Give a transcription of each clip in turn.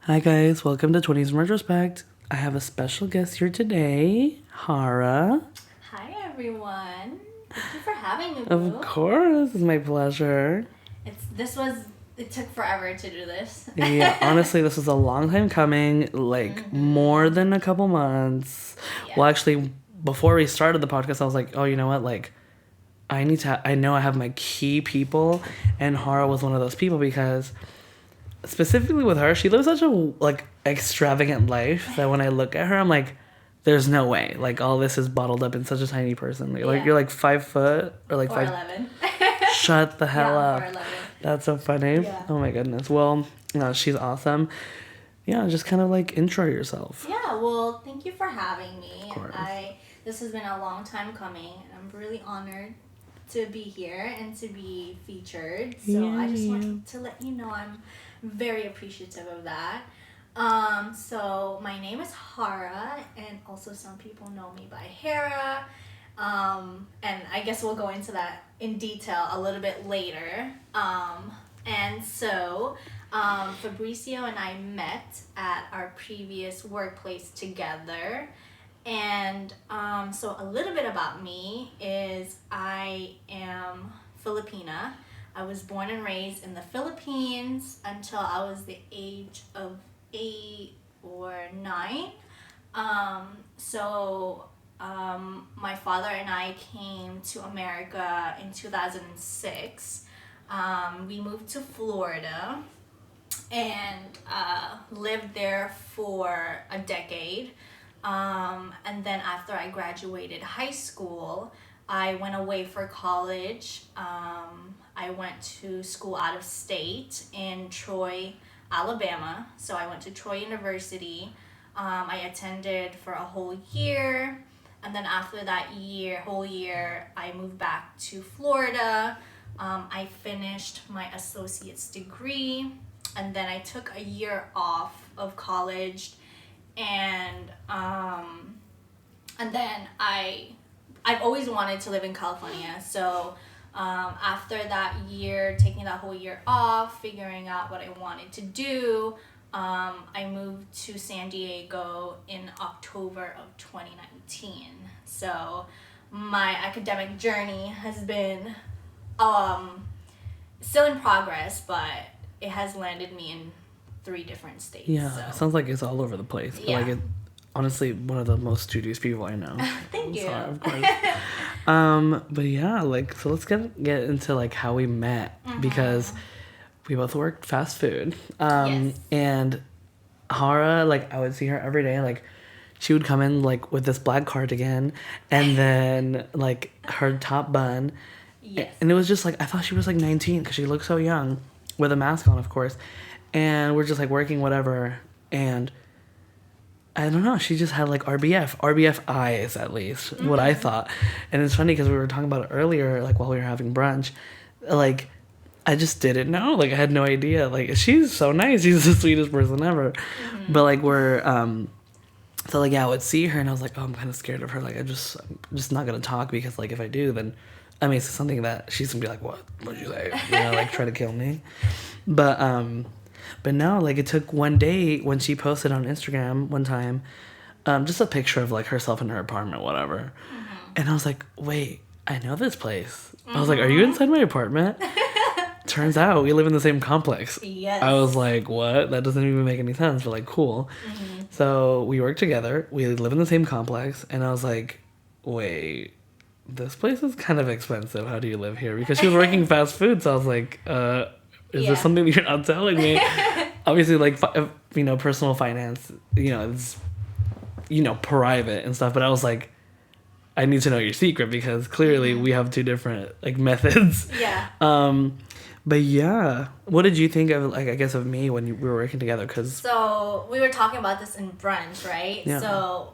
Hi guys, welcome to 20's retrospect. I have a special guest here today, Hara. Hi everyone. Thank you for having me, Of Boo. course, it's my pleasure. It took forever to do this. Yeah, honestly, this was a long time coming, more than a couple months. Yeah. Well, actually, before we started the podcast, I was like, oh, you know what, I know I have my key people, and Hara was one of those people because specifically with her, she lives such a extravagant life that when I look at her, I'm like, there's no way. Like all this is bottled up in such a tiny person. Like you're like 5 foot or like 4'11". Shut the hell up. 4'11". That's so funny. Yeah. Oh my goodness. Well, no, she's awesome. Yeah, just kind of like intro yourself. Yeah, well, thank you for having me. Of course. This has been a long time coming, and I'm really honored to be here and to be featured. So I just wanted to let you know I'm very appreciative of that. So my name is Hara, and also some people know me by Hara. And I guess we'll go into that in detail a little bit later. Fabricio and I met at our previous workplace together. And so a little bit about me is I am Filipina. I was born and raised in the Philippines until I was the age of 8 or 9. My father and I came to America in 2006. We moved to Florida and lived there for a decade. And then after I graduated high school, I went away for college. I went to school out of state in Troy, Alabama. So I went to Troy University. I attended for a whole year. And then after that whole year, I moved back to Florida. I finished my associate's degree. And then I took a year off of college. And then I've always wanted to live in California. So after that year, taking that whole year off, figuring out what I wanted to do, I moved to San Diego in October of 2019. So my academic journey has been still in progress, but it has landed me in 3 different states. Yeah, so. It sounds like it's all over the place. But Yeah. Honestly, one of the most studious people I know. Thank you. Sorry, of course. But yeah, so let's get into how we met because we both worked fast food. Yes. And Hara, I would see her every day. She would come in with this black cardigan and then her top bun. Yes. And it was just I thought she was 19 because she looked so young with a mask on, of course. And we're just working whatever, and I don't know, she just had RBF eyes, at least what I thought. And it's funny because we were talking about it earlier, while we were having brunch. I just didn't know, I had no idea. She's so nice, she's the sweetest person ever. But we're I would see her and I was like, oh, I'm kind of scared of her. I'm just not gonna talk because if I do, then it's something that she's gonna be like, what'd you say, try to kill me. But no, it took one day when she posted on Instagram one time, just a picture of herself in her apartment, whatever. And I was like, wait, I know this place. I was like, are you inside my apartment? Turns out we live in the same complex. Yes. I was like, what? That doesn't even make any sense, but cool. So we work together, we live in the same complex, and I was like, wait, this place is kind of expensive. How do you live here? Because she was working fast food, so I was like, is there something that you're not telling me? Obviously, personal finance, it's, private and stuff. But I was like, I need to know your secret because clearly we have 2 different, methods. Yeah. But yeah, what did you think of, I guess, of me when we were working together? So we were talking about this in brunch, right? Yeah. So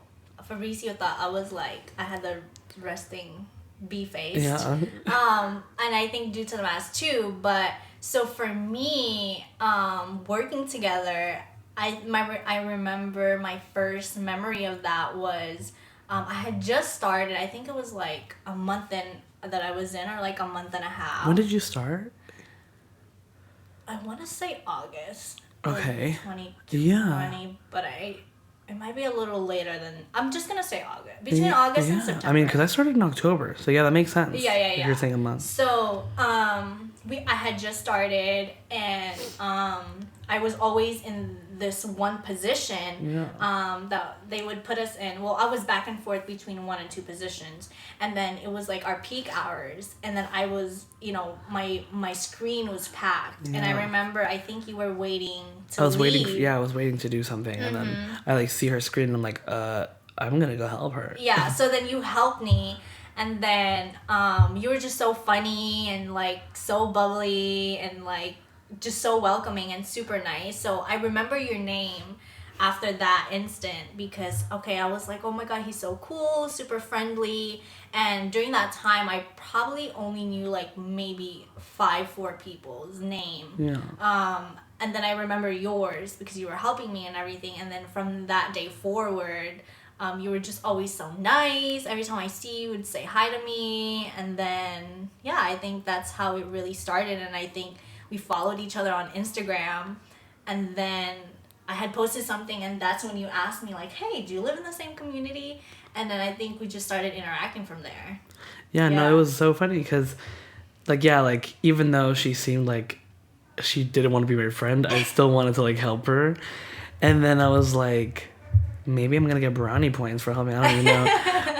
Fabricio thought I had the resting B-face. Yeah. And I think due to the mask too, but so for me, working together, I remember my first memory of that was I had just started. I think it was a month that I was in, or a month and a half. When did you start? I want to say August. Okay. 2020, Yeah. but it might be a little later than, I'm just gonna say August. Between August and September. I mean, because I started in October, so yeah, that makes sense. Yeah. If you're saying a month. So, I had just started, and I was always in this one position. That they would put us in. Well, I was back and forth between 1 and 2 positions, and then it was like our peak hours, and then I was, my screen was packed, and I remember I think you were waiting to. I was waiting to do something, and then I like see her screen, and I'm like, I'm gonna go help her. Yeah. So then you helped me. And then you were just so funny and like so bubbly and like just so welcoming and super nice. So I remember your name after that instant because, I was like, oh my God, he's so cool, super friendly. And during that time, I probably only knew like maybe 4 people's name. Yeah. And then I remember yours because you were helping me and everything. And then from that day forward, you were just always so nice. Every time I see you, would say hi to me. And then, I think that's how it really started. And I think we followed each other on Instagram. And then I had posted something, and that's when you asked me, like, hey, do you live in the same community? And then I think we just started interacting from there. Yeah. No, it was so funny because, even though she seemed like she didn't want to be my friend, I still wanted to, like, help her. And then I was like, maybe I'm going to get brownie points for helping. I don't even know.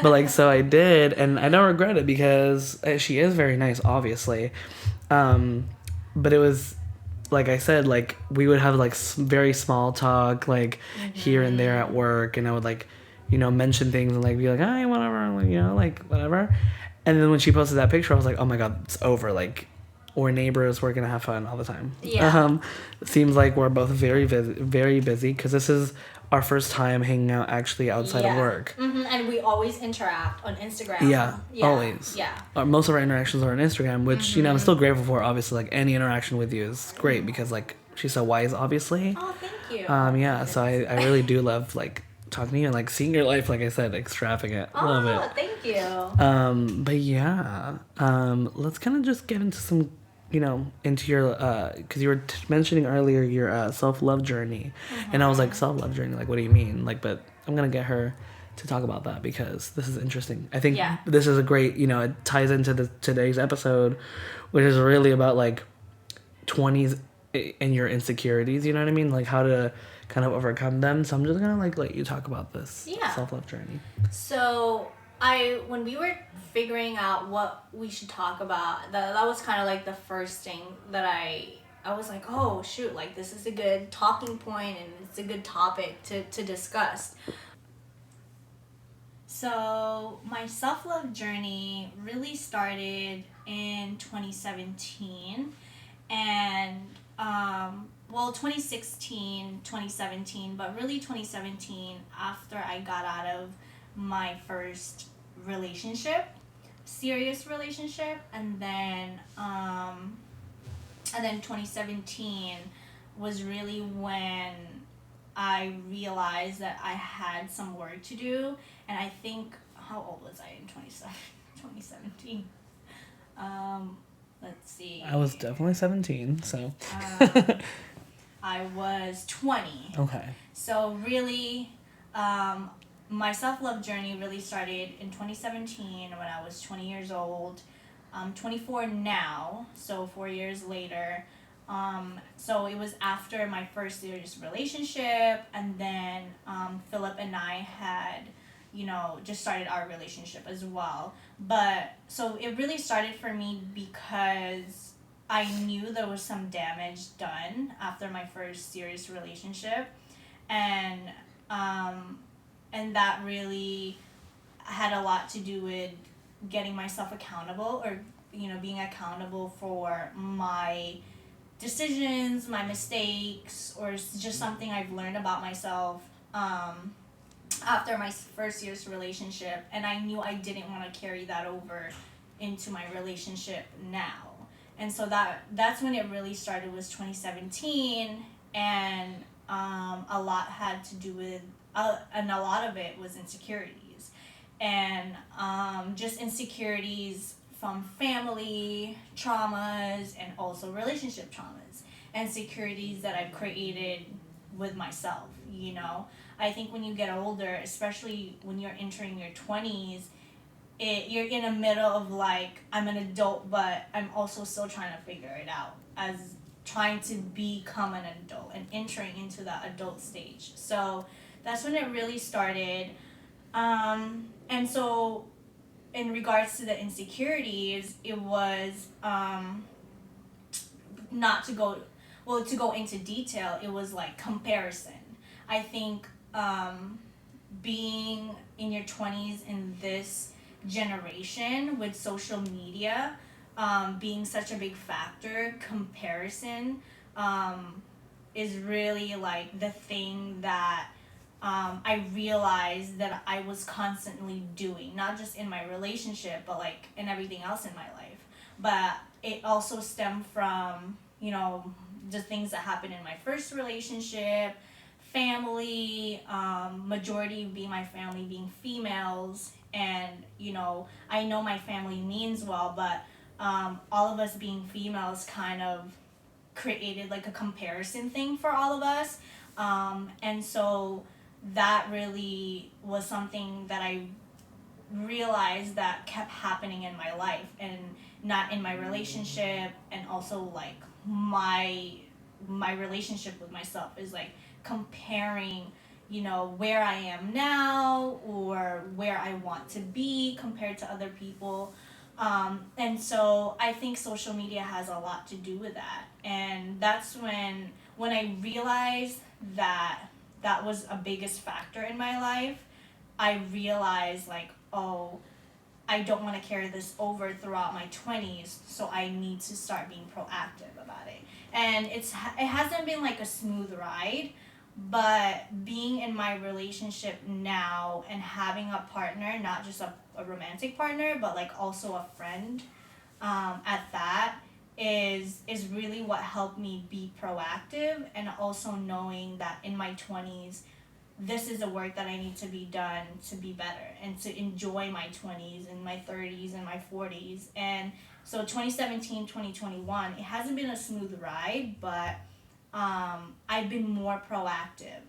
But, so I did, and I don't regret it because she is very nice, obviously. But it was, like I said, like, we would have, like, very small talk, like, here and there at work, and I would, like, mention things and, like, be like, hey, whatever, like, whatever. And then when she posted that picture, I was like, oh, my God, it's over, like, we're neighbors, we're gonna have fun all the time. Yeah. It seems like we're both very busy because this is our first time hanging out actually outside of work. And we always interact on Instagram. Yeah. Always. Yeah. Most of our interactions are on Instagram, which I'm still grateful for. Obviously, like, any interaction with you is great because, like, she's so wise, obviously. Oh, thank you. So I really do love, like, talking to you and, like, seeing your life, like I said, extravagant. Love it. Thank you. But yeah, let's kind of just get into some, into your, because you were mentioning earlier your self-love journey, and I was like, self-love journey, like, what do you mean? Like, but I'm gonna get her to talk about that because this is interesting. I think this is a great, it ties into today's episode, which is really about, like, 20s and your insecurities, you know what I mean? Like, how to kind of overcome them. So I'm just gonna, like, let you talk about this self-love journey. So when we were figuring out what we should talk about, that was kind of like the first thing that I was like, oh shoot, like, this is a good talking point and it's a good topic to discuss. So my self-love journey really started in 2017 and 2016, 2017, but really 2017 after I got out of my first serious relationship, and then 2017 was really when I realized that I had some work to do. And I think, how old was I in 2017? Let's see. I was definitely 17, so. I was 20. Okay. So really, my self-love journey really started in 2017 when I was 20 years old. I'm 24 now, so 4 years later. So it was after my first serious relationship, and then Philip and I had, just started our relationship as well. But so it really started for me because I knew there was some damage done after my first serious relationship, and that really had a lot to do with getting myself accountable, or being accountable for my decisions, my mistakes, or just something I've learned about myself after my first year's relationship. And I knew I didn't want to carry that over into my relationship now. And so that's when it really started, was 2017, and a lot had to do with, and a lot of it was insecurities, and just insecurities from family traumas and also relationship traumas. insecurities that I've created with myself, you know? I think when you get older, especially when you're entering your 20s, you're in the middle of like, I'm an adult, but I'm also still trying to figure it out, as trying to become an adult and entering into that adult stage. So that's when it really started. And so in regards to the insecurities, it was not to go, well, to go into detail, it was like comparison. I think being in your 20s in this generation with social media being such a big factor, comparison is really like the thing that I realized that I was constantly doing, not just in my relationship, but like in everything else in my life. But it also stemmed from, you know, the things that happened in my first relationship, family, majority being my family being females. And, you know, I know my family means well, but all of us being females kind of created like a comparison thing for all of us. And so that really was something that I realized that kept happening in my life, and not in my relationship, and also like my relationship with myself is like comparing, you know, where I am now or where I want to be compared to other people. And so I think social media has a lot to do with that. And that's when I realized that that was a biggest factor in my life, I realized like, oh, I don't want to carry this over throughout my 20s, so I need to start being proactive about it. And it hasn't been like a smooth ride, but being in my relationship now and having a partner, not just a romantic partner, but like also a friend at that, is really what helped me be proactive, and also knowing that in my 20s this is the work that I need to be done to be better and to enjoy my 20s and my 30s and my 40s. And so 2017, 2021, it hasn't been a smooth ride, but I've been more proactive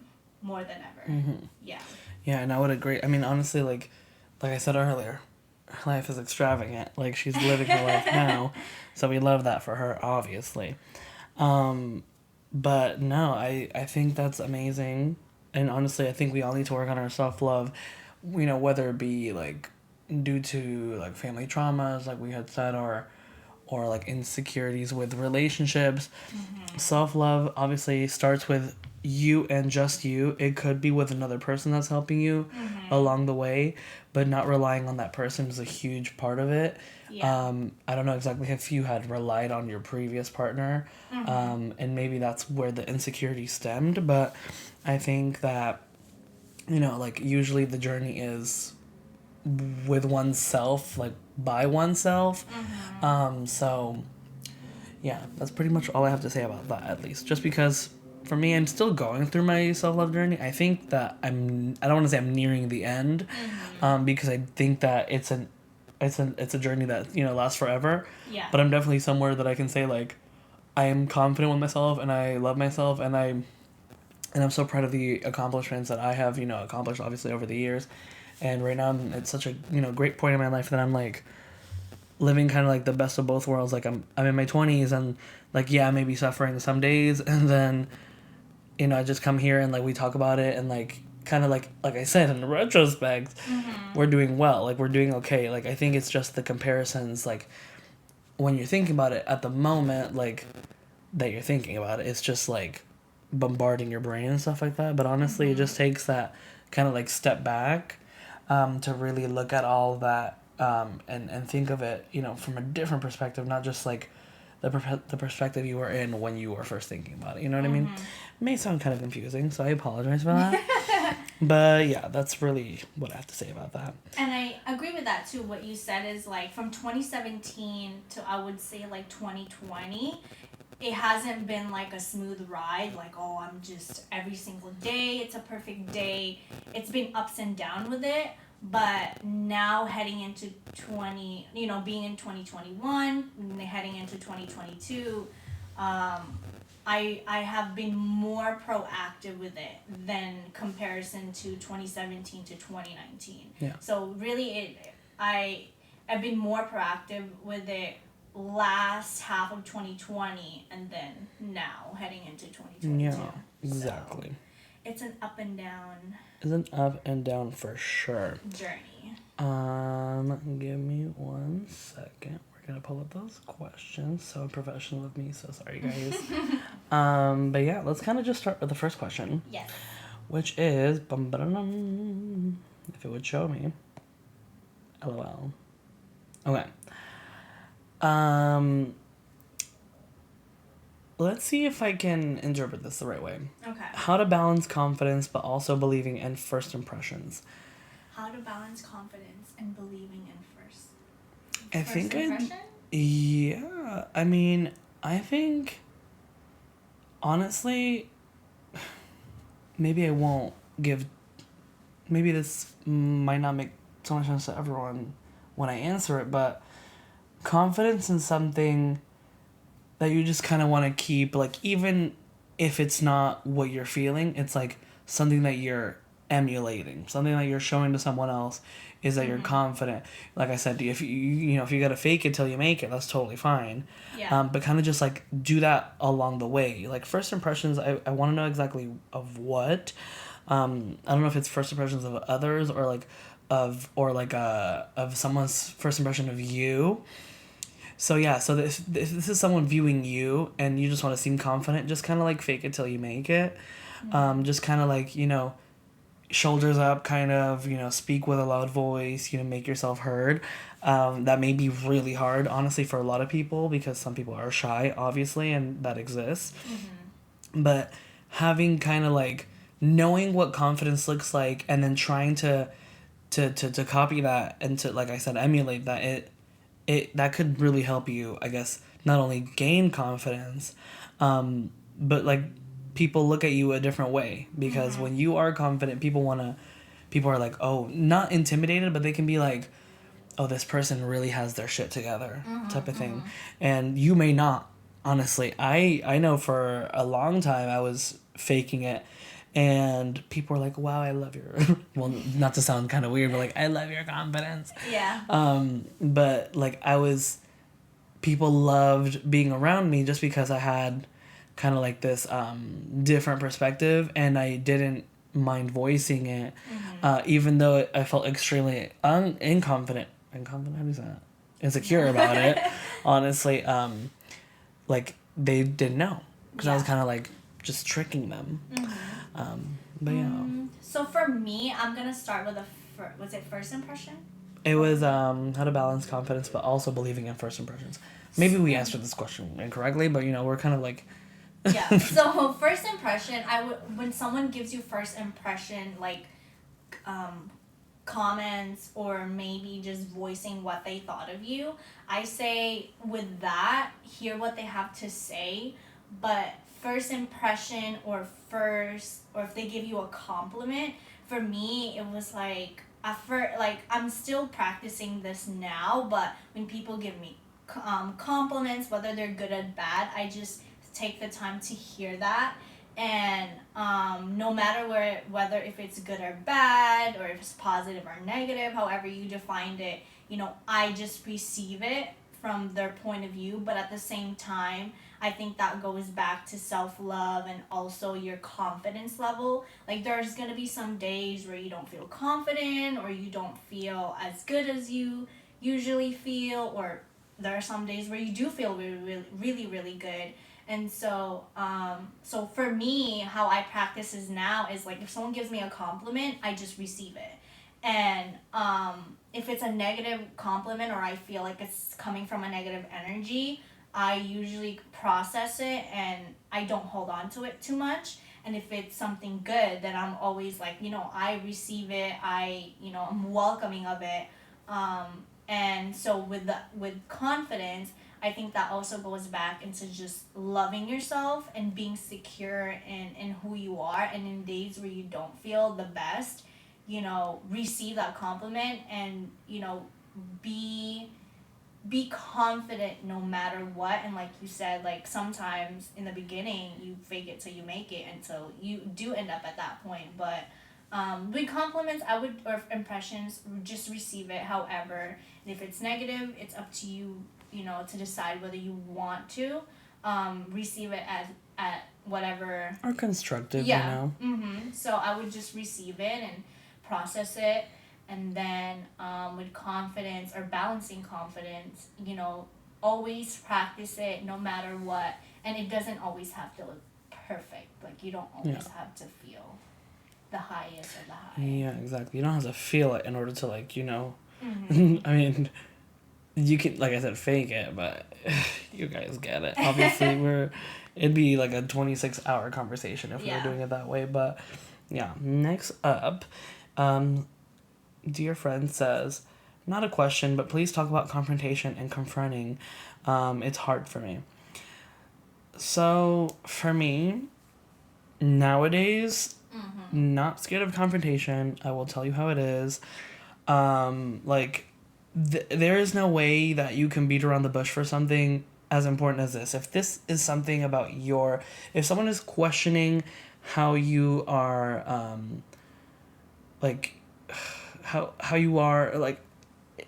more than ever. Mm-hmm. Yeah. Yeah, and I would agree. I mean, honestly, like I said earlier, her life is extravagant. Like, she's living her life now, so we love that for her, obviously. But no, I think that's amazing. And honestly, I think we all need to work on our self-love, you know, whether it be like due to like family traumas, like we had said, or like insecurities with relationships. Mm-hmm. Self-love obviously starts with you and just you. It could be with another person that's helping you along the way, but not relying on that person is a huge part of it. Yeah. I don't know exactly if you had relied on your previous partner, and maybe that's where the insecurity stemmed, but I think that, you know, like usually the journey is with oneself, like by oneself. So yeah, that's pretty much all I have to say about that, at least. Just because for me, I'm still going through my self-love journey. I think that I don't want to say I'm nearing the end, because I think that it's a journey that, you know, lasts forever. Yeah. But I'm definitely somewhere that I can say like I am confident with myself and I love myself, and I'm so proud of the accomplishments that I have, you know, accomplished obviously over the years. And right now it's such a, you know, great point in my life that I'm like living kind of like the best of both worlds. Like I'm in my 20s, and like, yeah, I may be suffering some days, and then, you know, I just come here and like we talk about it, and like kind of like I said, in retrospect, we're doing well, like we're doing okay. Like I think it's just the comparisons, like when you're thinking about it at the moment, like that you're thinking about it, it's just like bombarding your brain and stuff like that. But honestly, it just takes that kind of like step back, to really look at all that, and think of it, you know, from a different perspective, not just like the perspective you were in when you were first thinking about it. You know what I mean? It may sound kind of confusing, so I apologize for that. But yeah, that's really what I have to say about that. And I agree with that too. What you said is like from 2017 to I would say like 2020, it hasn't been like a smooth ride. Like, oh, I'm just every single day, it's a perfect day. It's been ups and downs with it. But now heading into being in 2021, heading into 2022, I have been more proactive with it than comparison to 2017 to 2019. Yeah. So really I've been more proactive with it last half of 2020 and then now heading into 2022. Yeah, exactly. So it's an up and down It's an up and down for sure. journey. Give me 1 second. We're gonna pull up those questions. So professional of me, so sorry guys. But yeah, let's kind of just start with the first question. Yes. Which is if it would show me. LOL. Okay. Let's see if I can interpret this the right way. Okay. How to balance confidence but also believing in first impressions. How to balance confidence and believing in first. I First think impression? Yeah. I mean, I think honestly maybe I won't give maybe this might not make so much sense to everyone when I answer it, but confidence in something that you just kind of want to keep, like, even if it's not what you're feeling, it's like something that you're emulating, something that you're showing to someone else is that you're confident. Like I said, if if you gotta fake it till you make it, that's totally fine. Yeah. But kind of just like do that along the way. Like first impressions, I want to know exactly of what. I don't know if it's first impressions of others or like of someone's first impression of you. So yeah, so if this is someone viewing you and you just want to seem confident, just kind of like fake it till you make it. Just kind of like, shoulders up, kind of, speak with a loud voice, make yourself heard. That may be really hard, honestly, for a lot of people because some people are shy, obviously, and that exists. But having kind of like knowing what confidence looks like and then trying to copy that and to, like I said, emulate that, that could really help you, I guess, not only gain confidence, but like people look at you a different way because when you are confident, people are like, oh, not intimidated, but they can be like, oh, this person really has their shit together, type of thing. And you may not, honestly. I know for a long time I was faking it. And people were like, wow, I love your... well, not to sound kind of weird, but like, I love your confidence. Yeah. But like people loved being around me just because I had kind of like this different perspective and I didn't mind voicing it, even though I felt extremely inconfident. Inconfident? How do you say that? Insecure about it. Honestly, like they didn't know because I was kind of like just tricking them. But yeah. So for me, I'm gonna start with was it first impression? It was how to balance confidence but also believing in first impressions. Maybe we answered this question incorrectly, but we're kind of like... Yeah. So first impression, when someone gives you first impression, like comments or maybe just voicing what they thought of you, I say with that, hear what they have to say, but first impression or if they give you a compliment, for me it was like I'm still practicing this now, but when people give me compliments, whether they're good or bad, I just take the time to hear that. And no matter whether if it's good or bad or if it's positive or negative, however you defined it, I just receive it from their point of view. But at the same time, I think that goes back to self-love and also your confidence level. Like there's going to be some days where you don't feel confident or you don't feel as good as you usually feel, or there are some days where you do feel really, really, really, really good. And so for me, how I practice is now is like if someone gives me a compliment, I just receive it. And if it's a negative compliment or I feel like it's coming from a negative energy, I usually process it and I don't hold on to it too much. And if it's something good, then I'm always like, I receive it. I'm welcoming of it. And so with confidence, I think that also goes back into just loving yourself and being secure in who you are. And in days where you don't feel the best, receive that compliment and, be be confident no matter what. And like you said, like sometimes in the beginning you fake it till you make it, and so you do end up at that point. But with compliments, I would, or impressions, just receive it. However, if it's negative, it's up to you, you know, to decide whether you want to receive it as at whatever, or constructive, yeah. you know. So I would just receive it and process it, and then with confidence, or balancing confidence, you know, always practice it no matter what. And it doesn't always have to look perfect. Like you don't always have to feel the highest of the high. Yeah, exactly. You don't have to feel it in order to, like, you know. I mean, you can, like I said, fake it, but you guys get it. Obviously, it'd be like a 26-hour conversation if we were doing it that way. But yeah, next up, dear friend says, not a question, but please talk about confrontation and confronting. It's hard for me. So for me, nowadays, not scared of confrontation. I will tell you how it is. Like, there is no way that you can beat around the bush for something as important as this. If this is something about if someone is questioning how you are, like, how you are, like,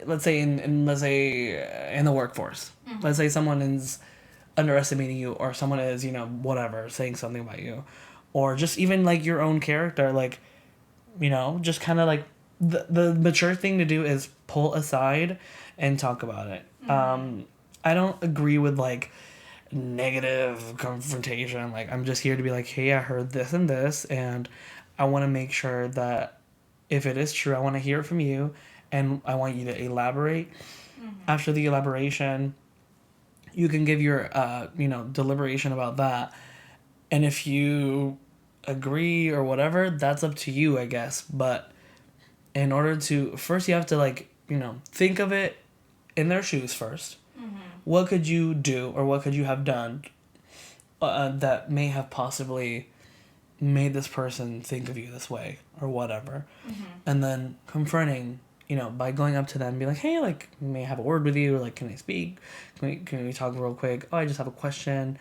let's say in the workforce, let's say someone is underestimating you, or someone is, you know, whatever, saying something about you, or just even like your own character, like, you know, just kind of like the mature thing to do is pull aside and talk about it. I don't agree with like negative confrontation. Like, I'm just here to be like, hey, I heard this and this, and I want to make sure that if it is true, I want to hear it from you, and I want you to elaborate. After the elaboration, you can give your you know, deliberation about that, and if you agree or whatever, that's up to you, I guess. But in order to, first you have to, like, you know, think of it in their shoes first. What could you do, or what could you have done that may have possibly made this person think of you this way, or whatever. And then confronting, you know, by going up to them and be like, hey, like, may I have a word with you, or like, can I speak, can we talk real quick? Oh, I just have a question.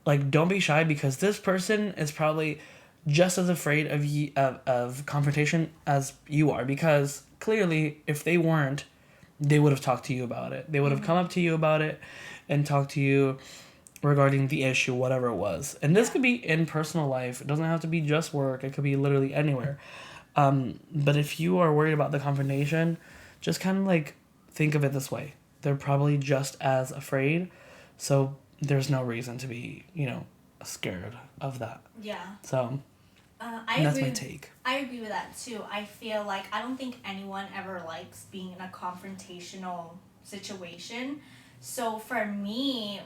Like, don't be shy, because this person is probably just as afraid of confrontation as you are, because clearly if they weren't, they would have talked to you about it. They would have come up to you about it and talked to you regarding the issue, whatever it was. And this could be in personal life. It doesn't have to be just work. It could be literally anywhere. But if you are worried about the confrontation, just kind of like think of it this way. They're probably just as afraid. So there's no reason to be, you know, scared of that. Yeah. So that's my take. I agree with that too. I feel like I don't think anyone ever likes being in a confrontational situation. So for me,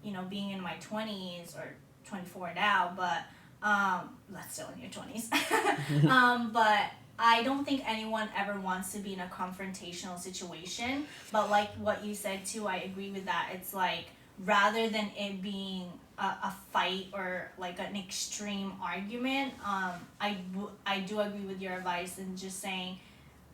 you know, being in my 20s, or 24 now, but that's still in your 20s. But I don't think anyone ever wants to be in a confrontational situation. But like what you said too, I agree with that. It's like, rather than it being a fight or like an extreme argument, I do agree with your advice in just saying,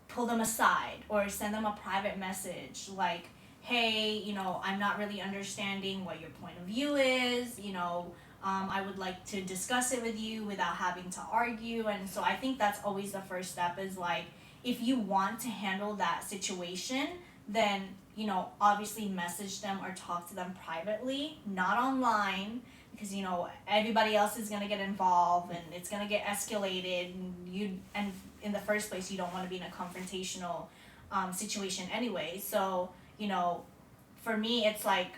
pull them aside or send them a private message like, hey, you know, I'm not really understanding what your point of view is, you know, I would like to discuss it with you without having to argue. And so I think that's always the first step, is like, if you want to handle that situation, then, you know, obviously message them or talk to them privately, not online, because, you know, everybody else is going to get involved and it's going to get escalated, and in the first place, you don't want to be in a confrontational situation anyway. So, you know, for me, it's like,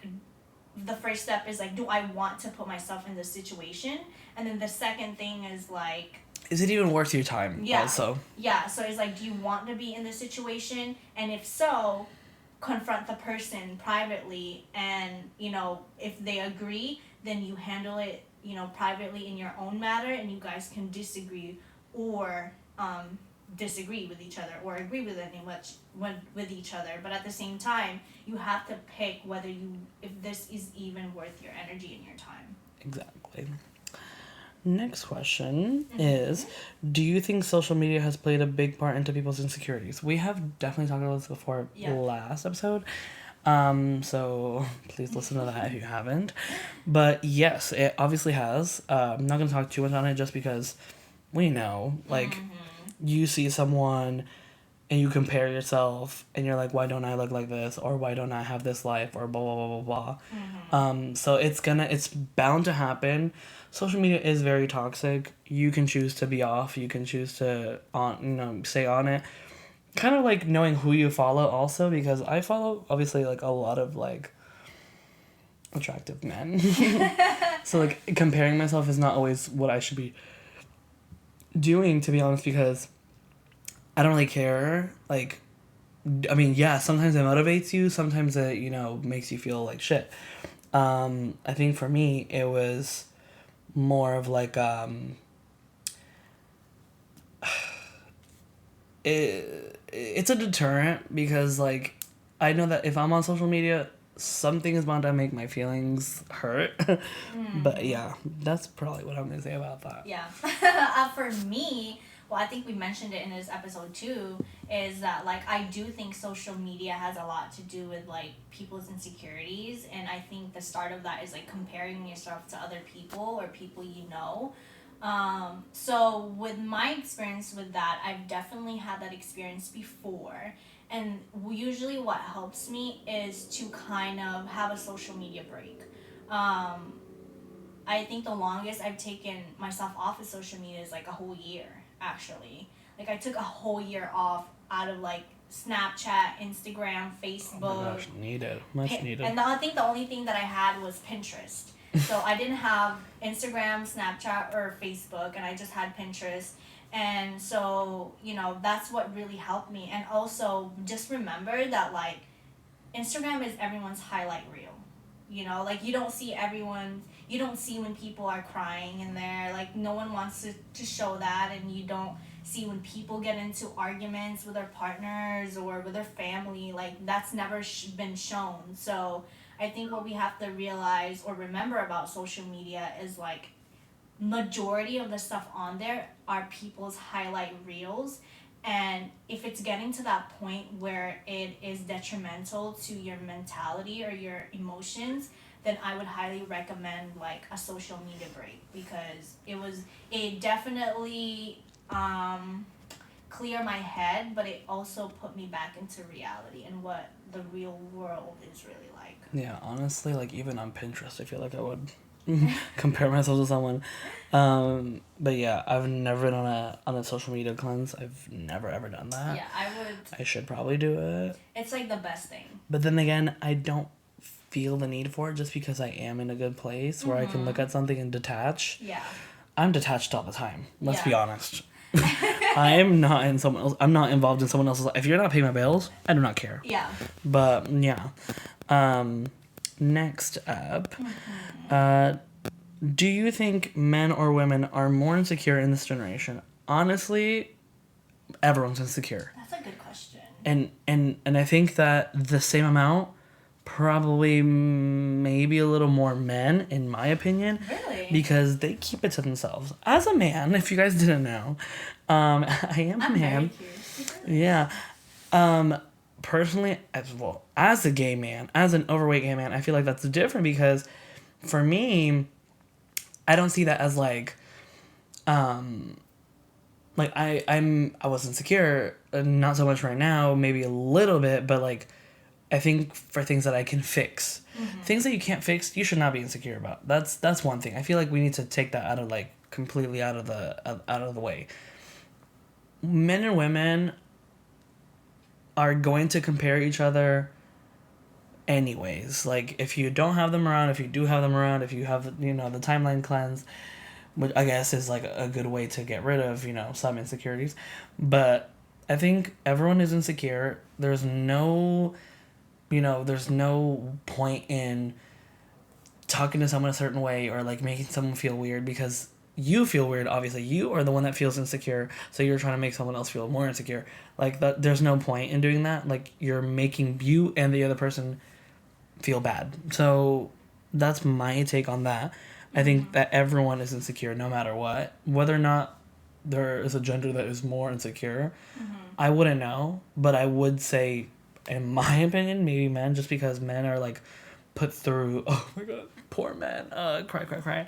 the first step is like, do I want to put myself in this situation? And then the second thing is like, is it even worth your time? Yeah. Also. Yeah. So it's like, do you want to be in this situation? And if so, confront the person privately. And, you know, if they agree, then you handle it, you know, privately in your own matter, and you guys can disagree or disagree with each other, or agree with with each other. But at the same time, you have to pick if this is even worth your energy and your time. Exactly. Next question is, do you think social media has played a big part into people's insecurities? We have definitely talked about this before last episode. So please listen to that if you haven't. But yes, it obviously has. I'm not gonna talk too much on it just because we know, like, you see someone and you compare yourself and you're like, why don't I look like this, or why don't I have this life, or blah blah blah blah blah. So it's bound to happen. Social media is very toxic. You can choose to be off. You can choose to stay on it. Kind of like knowing who you follow also, because I follow obviously like a lot of like attractive men. So like comparing myself is not always what I should be doing, to be honest, because I don't really care. Like, I mean, yeah, sometimes it motivates you, sometimes it, makes you feel like shit. I think for me, it was more of like, it's a deterrent because, like, I know that if I'm on social media, something is bound to make my feelings hurt. But yeah, that's probably what I'm going to say about that. Yeah. For me, well, I think we mentioned it in this episode too, is that, like, I do think social media has a lot to do with, like, people's insecurities. And I think the start of that is, like, comparing yourself to other people or people you know. So with my experience with that, I've definitely had that experience before. And usually what helps me is to kind of have a social media break. I think the longest I've taken myself off of social media is like a whole year, actually. Like, I took a whole year off out of, like, Snapchat, Instagram, Facebook. Oh my gosh, needed. Much needed. And I think the only thing that I had was Pinterest. So I didn't have Instagram, Snapchat, or Facebook, and I just had Pinterest. And so, that's what really helped me. And also, just remember that, like, Instagram is everyone's highlight reel. Like, you don't see when people are crying in there. Like, no one wants to show that, and you don't see when people get into arguments with their partners or with their family. Like, that's never been shown. So I think what we have to realize or remember about social media is, like, majority of the stuff on there are people's highlight reels. And if it's getting to that point where it is detrimental to your mentality or your emotions, then I would highly recommend, like, a social media break, because it definitely cleared my head, but it also put me back into reality and what the real world is really like. Yeah, honestly, like, even on Pinterest, I feel like I would compare myself to someone. But yeah, I've never been on a social media cleanse. I've never ever done that. Yeah, I would. I should probably do it. It's like the best thing. But then again, I don't feel the need for it, just because I am in a good place where I can look at something and detach. Yeah. I'm detached all the time. Let's be honest. I'm not in someone else. I'm not involved in someone else's life. If you're not paying my bills, I do not care. Yeah. But yeah. Next up, do you think men or women are more insecure in this generation? Honestly, everyone's insecure. That's a good question. And I think that the same amount, probably maybe a little more men, in my opinion. Really? Because they keep it to themselves. As a man, if you guys didn't know, I am a man. Yeah. Personally, as a gay man, as an overweight gay man, I feel like that's different, because for me, I don't see that as like I was insecure, not so much right now, maybe a little bit, but like, I think for things that I can fix, things that you can't fix, you should not be insecure about. That's one thing. I feel like we need to take that completely out of the way. Men and women are going to compare each other anyways. Like, if you don't have them around, if you do have them around, if you have, the timeline cleanse, which I guess is like a good way to get rid of, some insecurities. But I think everyone is insecure. There's no point in talking to someone a certain way or like making someone feel weird, because you feel weird. Obviously, you are the one that feels insecure, so you're trying to make someone else feel more insecure. Like, that, there's no point in doing that. Like, you're making you and the other person feel bad. So that's my take on that. I think that everyone is insecure no matter what. Whether or not there is a gender that is more insecure, I wouldn't know, but I would say in my opinion, maybe men, just because men are like put through. Oh my god, poor men. Cry.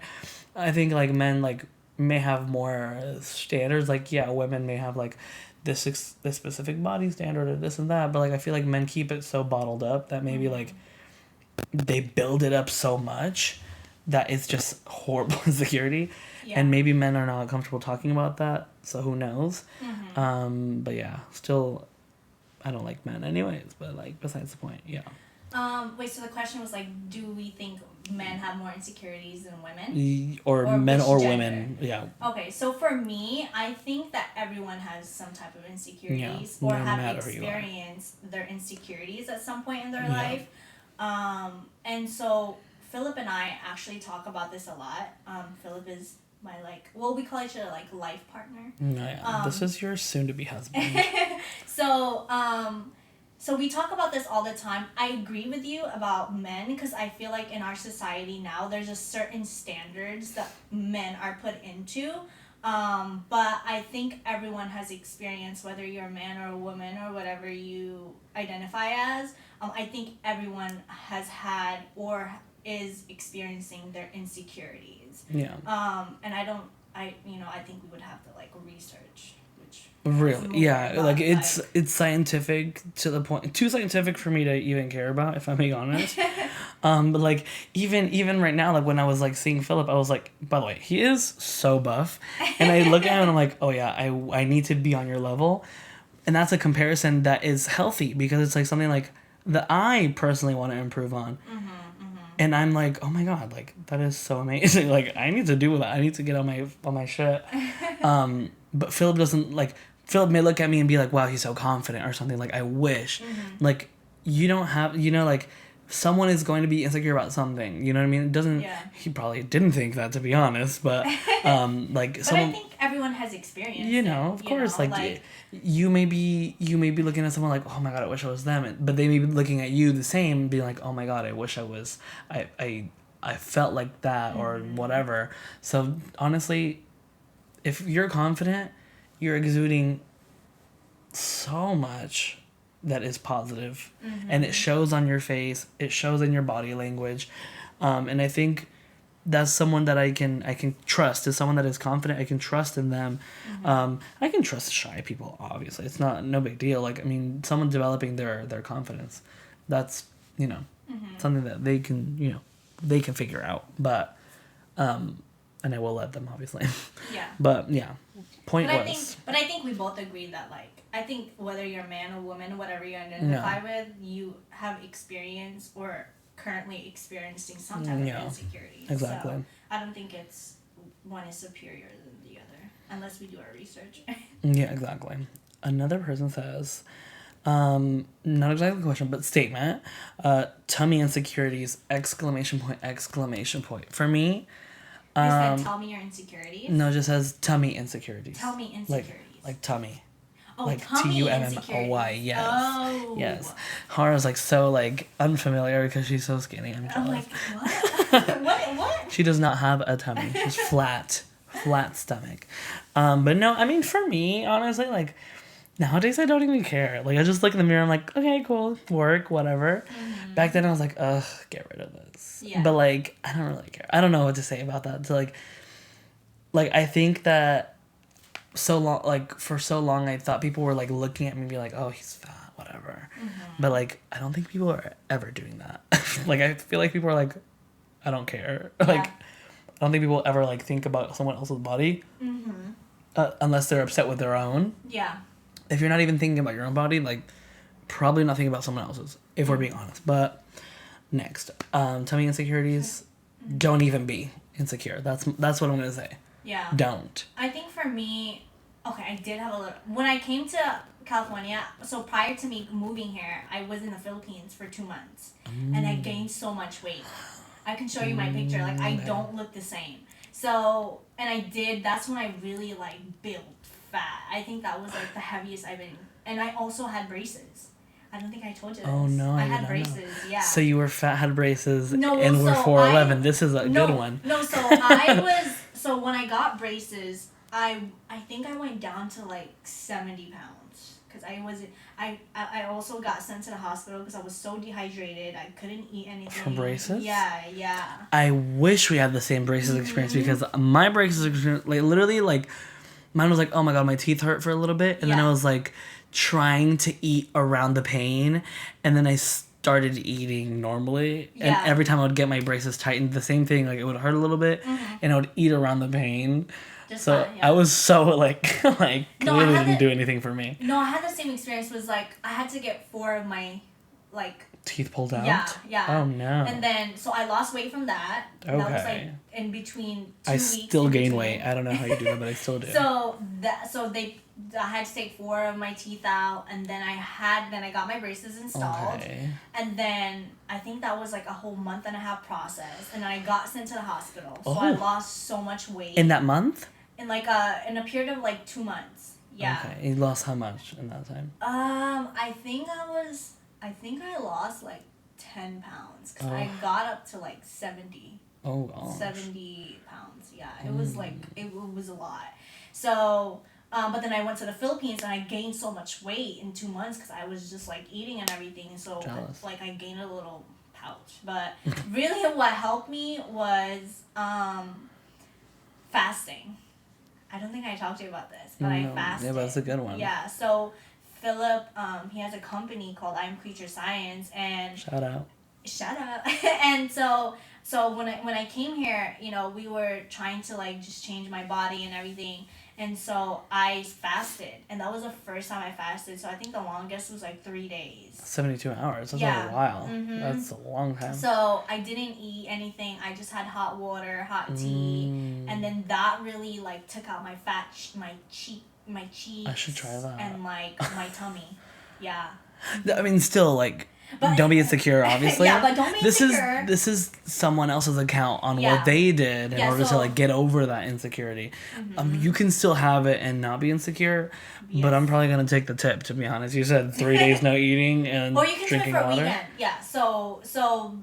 I think like men like may have more standards. Like yeah, women may have like this specific body standard or this and that, but like I feel like men keep it so bottled up that maybe like they build it up so much that it's just horrible insecurity. Yeah. And maybe men are not comfortable talking about that, so who knows. But yeah, still I don't like men anyways, but like besides the point. Yeah. Wait, so the question was like, do we think men have more insecurities than women? Or men or women, yeah. Okay, so for me, I think that everyone has some type of insecurities or have experienced their insecurities at some point in their life. And so Philip and I actually talk about this a lot. Philip is my we call each other like life partner. This is your soon-to-be husband. So we talk about this all the time. I agree with you about men because I feel like in our society now there's just certain standards that men are put into. But I think everyone has experienced, whether you're a man or a woman or whatever you identify as. I think everyone has had or is experiencing their insecurities. Yeah. And I think we would have to research. Really, yeah, like it's scientific to the point, too scientific for me to even care about, if I'm being honest. But like even right now, like when I was like seeing Philip, I was like, by the way, he is so buff, and I look at him and I'm like, oh yeah, I need to be on your level, and that's a comparison that is healthy because it's like something like that I personally want to improve on. And I'm like, oh my god, like that is so amazing. Like I need to do that. I need to get on my shit. But Philip doesn't like. Philip may look at me and be like, wow, he's so confident or something. Like I wish, like you don't have, like someone is going to be insecure about something. You know what I mean? It doesn't. Yeah. He probably didn't think that, to be honest. But like but someone. I think everyone has experience. Of course, like you may be looking at someone like, oh my god, I wish I was them. But they may be looking at you the same, being like, oh my god, I wish I was. I felt like that or whatever. So honestly, if you're confident, you're exuding so much that is positive. And it shows on your face, it shows in your body language. And I think that's someone that I can trust. Is someone that is confident, I can trust in them. I can trust shy people, obviously. It's no big deal. Like, I mean, someone developing their confidence, that's, something that they can, they can figure out. But, and I will let them, obviously. Yeah. But, yeah. But I think we both agree that, I think whether you're a man or woman, whatever you identify with, you have experience or currently experiencing some type of insecurity. Exactly. So I don't think one is superior than the other, unless we do our research. Yeah, exactly. Another person says, not exactly a question, but statement, tummy insecurities, ! For me, you said tell me your insecurities? No, it just says tummy insecurities. Tell me insecurities. Like tummy. Oh, like tummy TUMMOY, yes. Oh. Yes. Hara's so unfamiliar because she's so skinny. I'm jealous. I'm like, what? She does not have a tummy. She's flat stomach. But no, I mean for me, honestly, nowadays I don't even care. I just look in the mirror, I'm like, okay, cool, work, whatever. Back then I was like, ugh, get rid of this. Yeah. But I don't really care. I don't know what to say about that. So I think that so long, for so long I thought people were looking at me and be like, oh, he's fat, whatever. But I don't think people are ever doing that. I feel like people are like, I don't care. Yeah. I don't think people ever think about someone else's body. Unless they're upset with their own. Yeah. If you're not even thinking about your own body, probably not thinking about someone else's, if we're being honest. But next, tummy insecurities, don't even be insecure. That's what I'm gonna say. Yeah. Don't. I think for me, okay, I did have a little. When I came to California, so prior to me moving here, I was in the Philippines for 2 months, and I gained so much weight. I can show you my picture. I don't look the same. So, and I did. That's when I really built fat. I think that was the heaviest I've been. And I also had braces. I don't think I told you this. Oh no, I had braces. Yeah. So you were fat, had braces, and were 4'11". This is a good one. No, so I was. So when I got braces, I think I went down to 70 pounds because I also got sent to the hospital because I was so dehydrated. I couldn't eat anything. From braces? Yeah. I wish we had the same braces experience, because my braces experience, like, literally, like, mine was like, oh my god, my teeth hurt for a little bit, and then I was like trying to eat around the pain, and then I started eating normally, and every time I would get my braces tightened, the same thing, like, it would hurt a little bit, and I would eat around the pain. Just so fine, I was so like clearly didn't do anything for me. No, I had the same experience. Was like I had to get 4 of my like teeth pulled out. Yeah. Oh no. And then so I lost weight from that. Okay. That was like in between 2 weeks. I still gain weight. I don't know how you do that, but I still do. I had to take 4 of my teeth out, and then I got my braces installed. Okay. And then I think that was like a whole month and a half process, and then I got sent to the hospital. So I lost so much weight. In that month? In like in a period of like 2 months. Yeah. Okay. You lost how much in that time? I think I lost like 10 pounds, because I got up to like 70. Oh gosh. 70 pounds. Yeah. It was like it was a lot. So but then I went to the Philippines, and I gained so much weight in 2 months because I was just like eating and everything. So like I gained a little pouch. But really what helped me was fasting. I don't think I talked to you about this, but I fasted. Yeah, but that's a good one. Yeah, so Philip, he has a company called I'm Creature Science, and shout out. And so when I came here, you know, we were trying to like just change my body and everything. And so I fasted, and that was the first time I fasted. So I think the longest was like 3 days. 72 hours. That's a while. Mm-hmm. That's a long time. So I didn't eat anything. I just had hot water, hot tea, and then that really like took out my fat, my cheeks. I should try that. And like my tummy. Yeah. I mean, still like. But, don't be insecure, obviously. Yeah, but don't be insecure. This is someone else's account on what they did in order to like get over that insecurity. You can still have it and not be insecure, but I'm probably gonna take the tip, to be honest. You said 3 days no eating and or you can drinking do it for water. A weekend. Yeah. So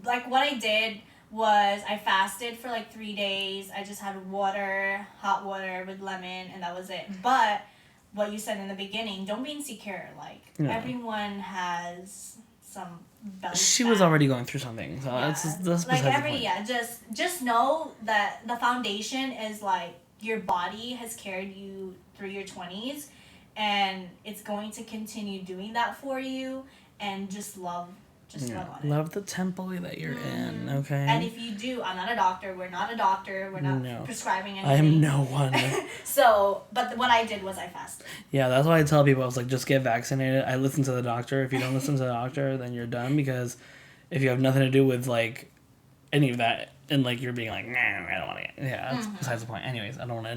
like what I did was I fasted for like 3 days. I just had water, hot water with lemon, and that was it. But what you said in the beginning, don't be insecure. Like everyone has some belly she fat. Was already going through something, so that's like just know that the foundation is like your body has carried you through your 20s, and it's going to continue doing that for you, and just love on it. Love the temple that you're in, okay? And if you do, I'm not a doctor, we're not prescribing anything. I am no one. But what I did was I fasted. Yeah, that's why I tell people, I was like, just get vaccinated. I listen to the doctor. If you don't listen to the doctor, then you're done, because if you have nothing to do with like any of that, and like you're being like, nah, I don't want to get, that's besides the point. Anyways, I don't want to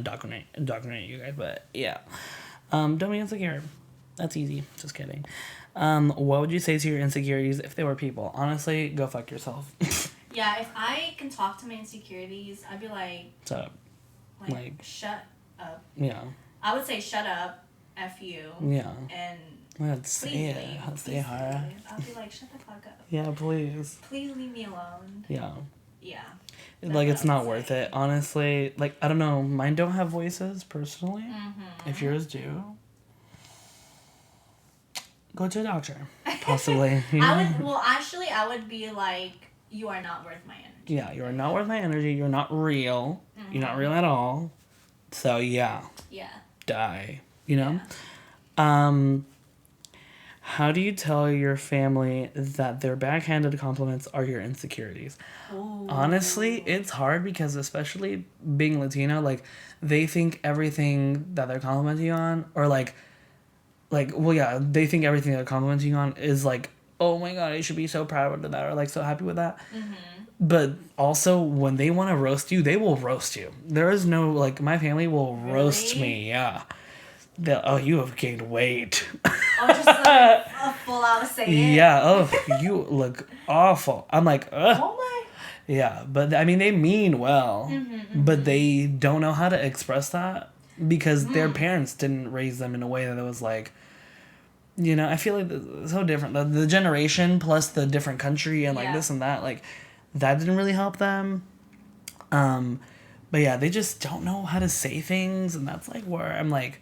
indoctrinate you guys, but yeah. Don't be insecure. That's easy. Just kidding. What would you say to your insecurities if they were people? Honestly, go fuck yourself. Yeah, if I can talk to my insecurities, I'd be like... Shut up. Like, shut up. Yeah. I would say shut up, F you. Yeah. And... Well, say it. Say Hara. I'll be like, shut the fuck up. Yeah, please. Please leave me alone. Yeah. Yeah. Like, it's not worth it. Honestly, like, I don't know. Mine don't have voices, personally. Mm-hmm. If yours do... Go to a doctor, possibly. I would be like, you are not worth my energy. Yeah, you are not worth my energy. You're not real. Mm-hmm. You're not real at all. So, yeah. Yeah. Die. You know? Yeah. How do you tell your family that their backhanded compliments are your insecurities? Ooh. Honestly, it's hard, because especially being Latino, like, they think everything that they're complimenting you on, or like, they think everything they're complimenting on is like, oh my god, I should be so proud of that, or like so happy with that. Mm-hmm. But also, when they want to roast you, they will roast you. There is no, like, my family will roast me, yeah. You have gained weight. Oh, just like a full out saying. Yeah, you look awful. I'm like, ugh. Oh my. Yeah, but I mean, they mean well, but they don't know how to express that, because their parents didn't raise them in a way that was like, you know, I feel like it's so different. The generation plus the different country and like this and that, like, that didn't really help them. But yeah, they just don't know how to say things, and that's like where I'm like,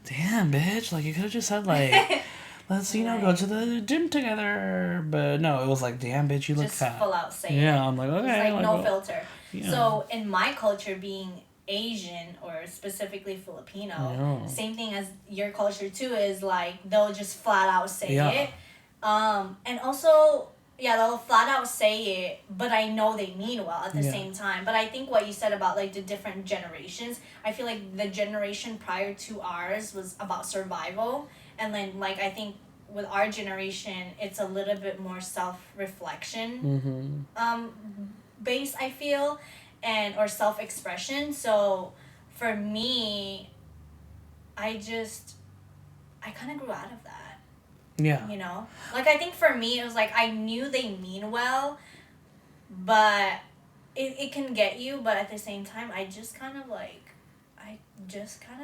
damn, bitch. Like, you could have just said, like, let's, you know, go to the gym together. But no, it was like, damn, bitch, you look just fat. full out say it. Yeah, I'm like, okay. It's like no filter. Yeah. So in my culture, being Asian or specifically Filipino, same thing as your culture too, is like they'll just flat out say it. And also, yeah, they'll flat out say it, but I know they mean well at the same time. But I think what you said about like the different generations, I feel like the generation prior to ours was about survival, and then like I think with our generation, it's a little bit more self-reflection based, I feel, and or self-expression. So for me, I kind of grew out of that. Yeah. You know? Like, I think for me, it was like, I knew they mean well, but it can get you, but at the same time, I just kind of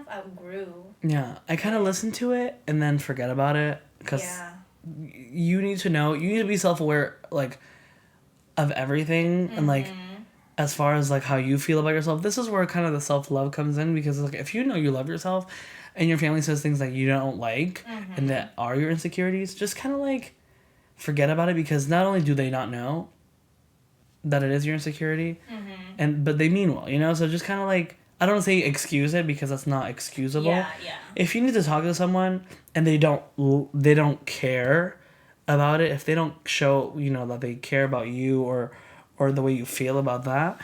outgrew. Yeah. I kind of listened to it and then forget about it. Because you need to be self-aware, like, of everything. And, like, as far as, like, how you feel about yourself, this is where kind of the self-love comes in. Because, like, if you know you love yourself and your family says things that you don't like and that are your insecurities, just kind of, like, forget about it. Because not only do they not know that it is your insecurity, but they mean well, you know? So just kind of, like, I don't say excuse it because that's not excusable. Yeah. If you need to talk to someone and they don't care about it, if they don't show, you know, that they care about you or the way you feel about that,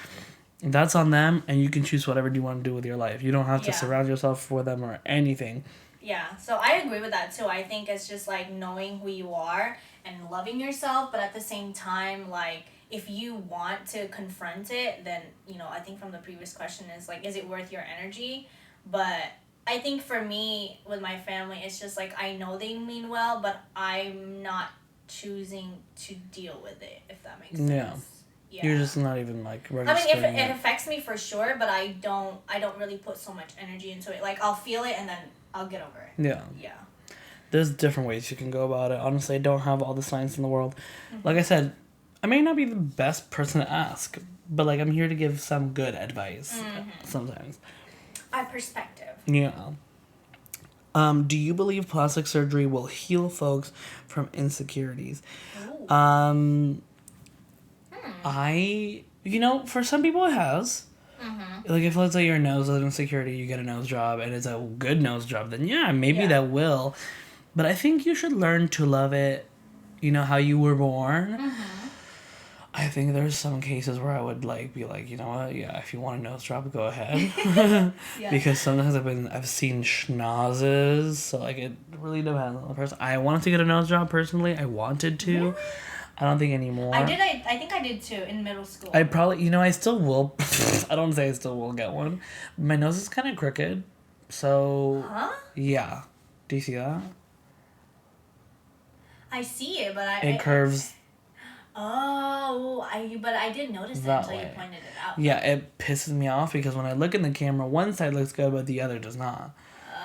that's on them, and you can choose whatever you want to do with your life. You don't have to surround yourself with them or anything. Yeah, so I agree with that too. I think it's just like knowing who you are and loving yourself, but at the same time, like, if you want to confront it, then, you know, I think from the previous question is like, is it worth your energy? But I think for me, with my family, it's just like, I know they mean well, but I'm not choosing to deal with it, if that makes sense. Yeah. You're just not even like I mean, it affects me for sure, but I don't really put so much energy into it. Like, I'll feel it and then I'll get over it. Yeah. There's different ways you can go about it. Honestly, I don't have all the science in the world. Like I said, I may not be the best person to ask, but, like, I'm here to give some good advice sometimes. My perspective. Yeah. Do you believe plastic surgery will heal folks from insecurities? Ooh. You know, for some people it has. Like, if let's say your nose is an insecurity, you get a nose job, and it's a good nose job, then maybe that will. But I think you should learn to love it, you know, how you were born. I think there's some cases where I would, like, be like, you know what, if you want a nose job, go ahead. Because sometimes I've seen schnozzes, so, like, it really depends on the person. I wanted to get a nose job personally. I wanted to. Really? I don't think anymore. I think I did too in middle school. I probably, you know, I still will. I don't say I still will get one. My nose is kind of crooked, so. Huh? Yeah. Do you see that? I see it, but it curves. But I didn't notice it until you pointed it out. Yeah, it pisses me off because when I look in the camera, one side looks good, but the other does not.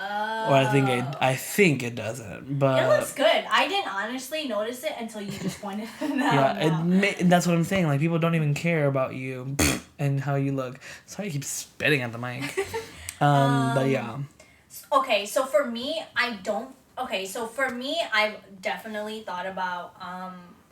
Or I think it doesn't, but it looks good. I didn't honestly notice it until you just pointed it out. That's what I'm saying. Like, people don't even care about you and how you look. Sorry, I keep spitting at the mic. But yeah. Okay, so for me, I've definitely thought about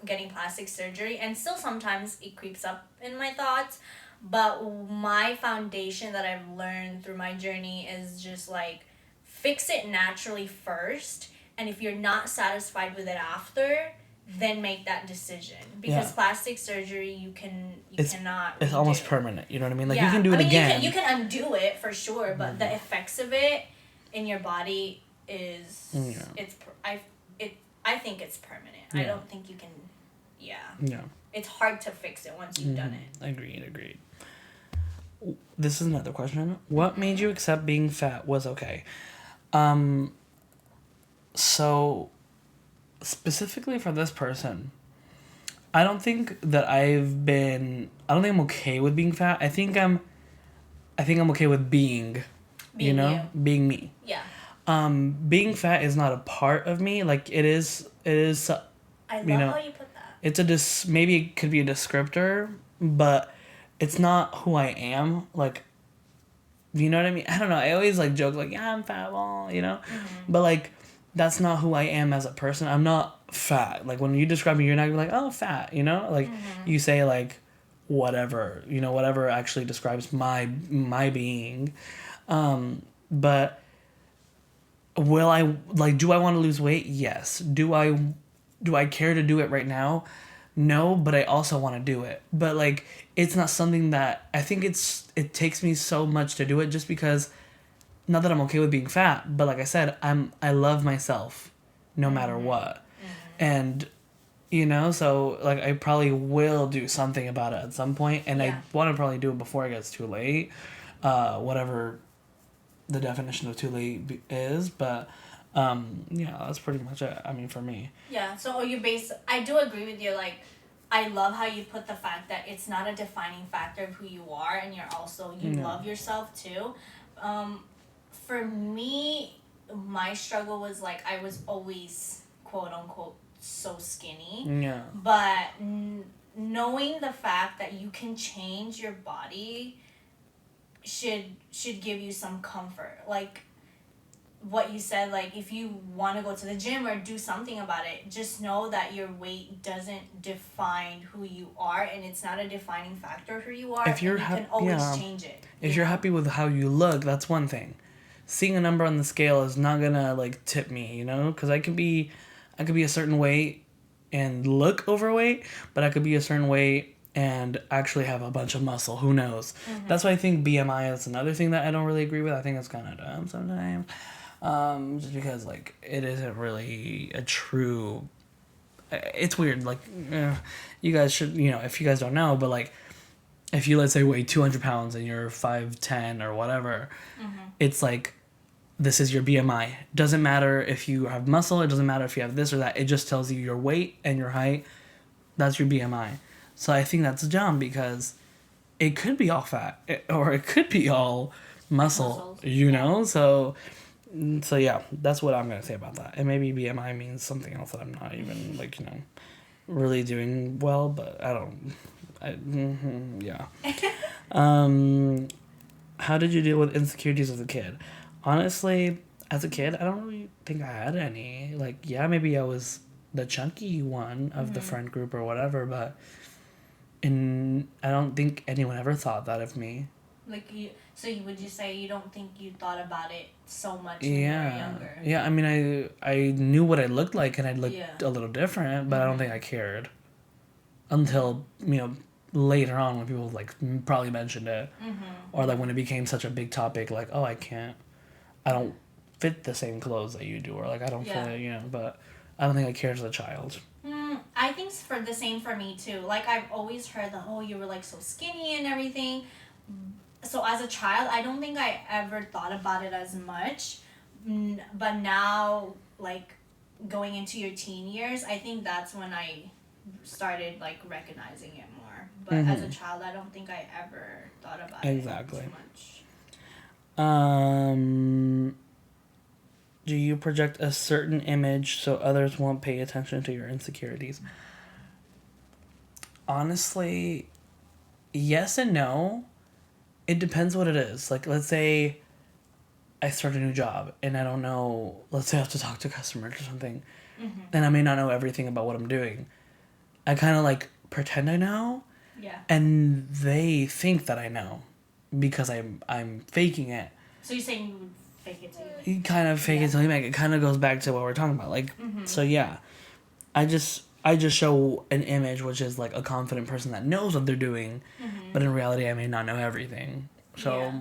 getting plastic surgery, and still sometimes it creeps up in my thoughts. But my foundation that I've learned through my journey is just like, fix it naturally first, and if you're not satisfied with it after, then make that decision. Because plastic surgery, you cannot. It's almost permanent. You know what I mean? Like, you can do it again. You can undo it for sure, but the effects of it in your body is I think it's permanent. I don't think you can. Yeah. It's hard to fix it once you've done it. Agreed. This is another question. What made you accept being fat was okay? So, specifically for this person, I don't think I'm okay with being fat. I think I'm okay with being being me. Yeah. Being fat is not a part of me. Like, it is. I love how you put that. It's maybe it could be a descriptor, but it's not who I am. Like, You know what I mean? I don't know. I always like joke like, yeah, I'm fat, well, you know? But like, that's not who I am as a person. I'm not fat. Like when you describe me, you're not gonna be like, oh, fat, you know? Like you say like whatever, you know, whatever actually describes my being. But will I like do I want to lose weight? Yes. Do I care to do it right now? No, but I also want to do it. But like it's not something that I think it takes me so much to do it just because not that I'm okay with being fat, but like I said, I love myself no matter what. And you know, so like I probably will do something about it at some point and I want to probably do it before it gets too late. Whatever the definition of too late is, but yeah, that's pretty much it. I mean, for me. Yeah, so I do agree with you. Like, I love how you put the fact that it's not a defining factor of who you are, and you love yourself too. For me, my struggle was like I was always quote unquote so skinny. Yeah. But knowing the fact that you can change your body should give you some comfort. Like what you said, like if you want to go to the gym or do something about it, just know that your weight doesn't define who you are, and it's not a defining factor who you are. If you're you can always change it. If you're happy with how you look, that's one thing. Seeing a number on the scale is not gonna like tip me, you know, because I could be a certain weight and look overweight, but I could be a certain weight and actually have a bunch of muscle. Who knows? That's why I think BMI is another thing that I don't really agree with. I think it's kind of dumb sometimes. Just because like it isn't really a true. It's weird. Like, you guys should, you know, if you guys don't know, but like, if you let's say weigh 200 pounds and you're 5'10" or whatever, it's like, this is your BMI. Doesn't matter if you have muscle. It doesn't matter if you have this or that. It just tells you your weight and your height. That's your BMI. So I think that's dumb because it could be all fat or it could be all muscle. You know, so yeah, that's what I'm gonna say about that. And maybe BMI means something else that I'm not even like, you know, really doing well. But I don't. Yeah. How did you deal with insecurities as a kid? Honestly, as a kid, I don't really think I had any. Like, yeah, maybe I was the chunky one of the friend group or whatever, but I don't think anyone ever thought that of me. Like would you say you don't think you thought about it so much when you were younger? Yeah, I mean, I knew what I looked like and I looked a little different, but I don't think I cared until, you know, later on when people like probably mentioned it, or like when it became such a big topic, like, oh, I don't fit the same clothes that you do, or like I don't fit, you know, but I don't think I cared as a child. I think for the same for me too. Like I've always heard that, oh, you were like so skinny and everything. So as a child, I don't think I ever thought about it as much. But now, like going into your teen years, I think that's when I started like recognizing it more. But as a child, I don't think I ever thought about it too much. Do you project a certain image so others won't pay attention to your insecurities? Honestly, yes and no. It depends what it is. Like, let's say I start a new job and I don't know, let's say I have to talk to customers or something, and I may not know everything about what I'm doing. I kind of like pretend I know, and they think that I know because I'm faking it. So you're saying you would fake it till you make it? You kind of fake it till you make it. It kind of goes back to what we're talking about. Like, so yeah, I just show an image which is like a confident person that knows what they're doing, but in reality I may not know everything. So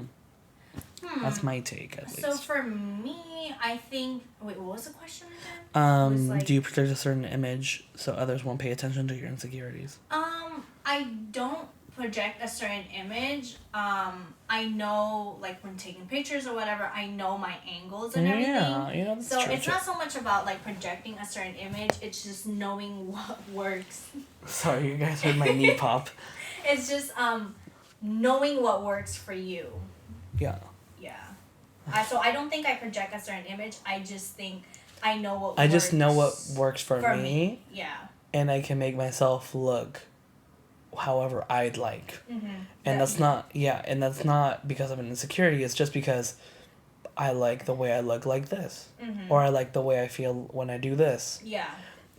that's my take, at least. So for me, I think... Wait, what was the question again? Do you project a certain image so others won't pay attention to your insecurities? I don't project a certain image. I know, like, when taking pictures or whatever, I know my angles and everything. Yeah, that's so true. It's not so much about, like, projecting a certain image. It's just knowing what works. Sorry, you guys heard my knee pop. It's just knowing what works for you. Yeah. So I don't think I project a certain image. I just think I know what works. I just know what works for me. Yeah. And I can make myself look however I'd like. Mm-hmm. And that's not, yeah, and that's not because of an insecurity. It's just because I like the way I look like this. Mm-hmm. Or I like the way I feel when I do this. Yeah.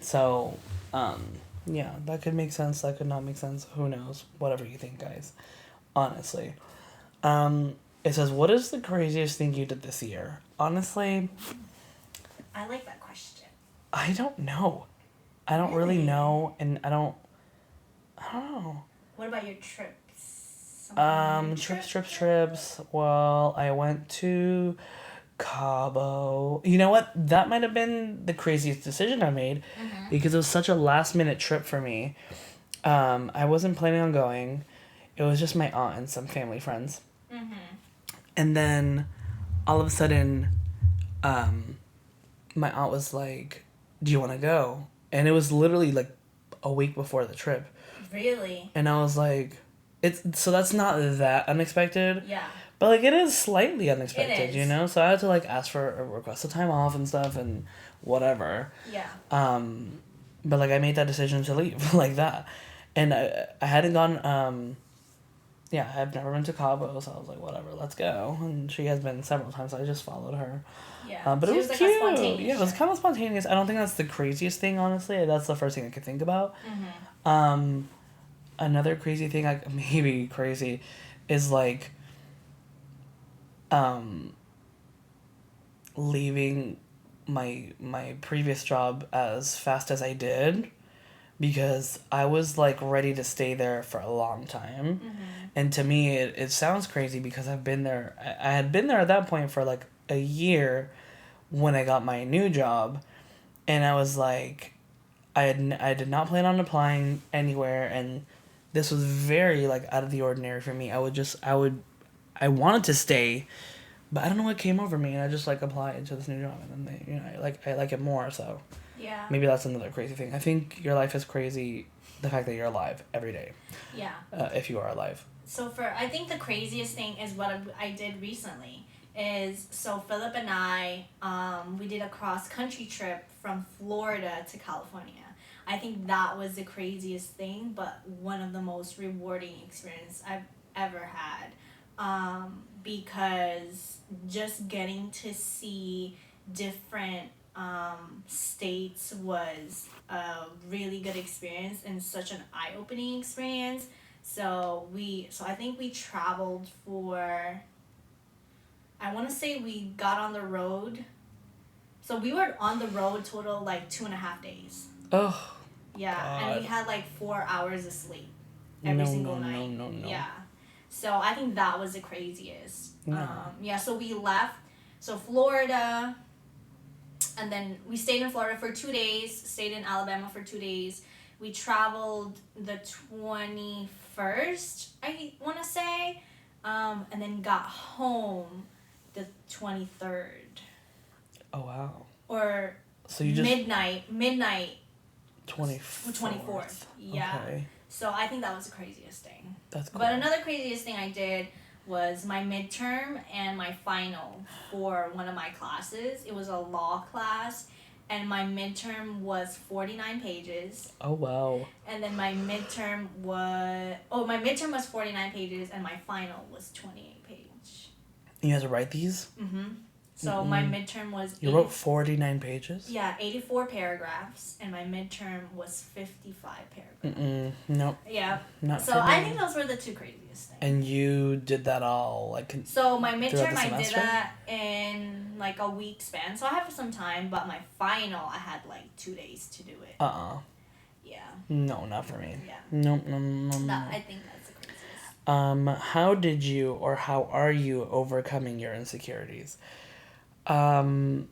So, yeah, that could make sense. That could not make sense. Who knows? Whatever you think, guys. Honestly. It says, what is the craziest thing you did this year? Honestly, I like that question. I don't know. I don't really know, and I don't know. What about your trips? Trips. Well, I went to Cabo. You know what? That might have been the craziest decision I made because it was such a last minute trip for me. I wasn't planning on going. It was just my aunt and some family friends. Mm-hmm. And then all of a sudden, my aunt was like, "Do you want to go?" And it was literally like a week before the trip. Really? And I was like, so that's not that unexpected. Yeah. But like it is slightly unexpected, It is. you know? So I had to like ask for a request of time off and stuff and whatever. Yeah. But like I made that decision to leave like that. And I hadn't gone yeah, I've never been to Cabo, so I was like, whatever, let's go. And she has been several times, so I just followed her. Yeah. But She it was like, cute. a spontaneous Yeah, it was trip. kind of spontaneous. I don't think that's the craziest thing, honestly. That's the first thing I could think about. Mm-hmm. Another crazy thing, like maybe crazy, is like leaving my previous job as fast as I did because I was like ready to stay there for a long time. And to me it sounds crazy because I've been there. I had been there at that point for like a year when I got my new job, and I was like I did not plan on applying anywhere, and this was very like out of the ordinary for me. I wanted to stay, but I don't know what came over me, and I just like applied to this new job, and then I like it more. So Yeah. maybe that's another crazy thing. I think your life is crazy. The fact that you're alive every day. Yeah. If you are alive. So I think the craziest thing is what I did recently. So Philip and I, we did a cross-country trip from Florida to California. I think that was the craziest thing, but one of the most rewarding experience I've ever had. Because just getting to see different states was a really good experience and such an eye-opening experience. So I think we traveled for, I want to say we got on the road. So we were on the road total like 2.5 days. Oh. Yeah, God. and we had like 4 hours of sleep every single night. No. Yeah. So I think that was the craziest. Yeah. So we left. So Florida, and then we stayed in Florida for 2 days, stayed in Alabama for 2 days. We traveled the 21st, I want to say, and then got home the 23rd. Oh wow. Or So you just midnight 24th. Yeah. Okay. So I think that was the craziest thing. That's cool. But another craziest thing I did was my midterm and my final for one of my classes. It was a law class, and my midterm was 49 pages. Oh wow. And then my midterm was 49 pages, and my final was 28 page. You had to write these? So my midterm was... You wrote 49 pages? Yeah, 84 paragraphs, and my midterm was 55 paragraphs. Nope. Yeah. Not So for me. I think those were the two craziest things. And you did that all like. So my midterm, throughout the I did semester? that in like a week span. So I have some time, but my final, I had like 2 days to do it. Yeah. No, not for me. Yeah. No. I think that's the craziest. How did you or how are you overcoming your insecurities? Time,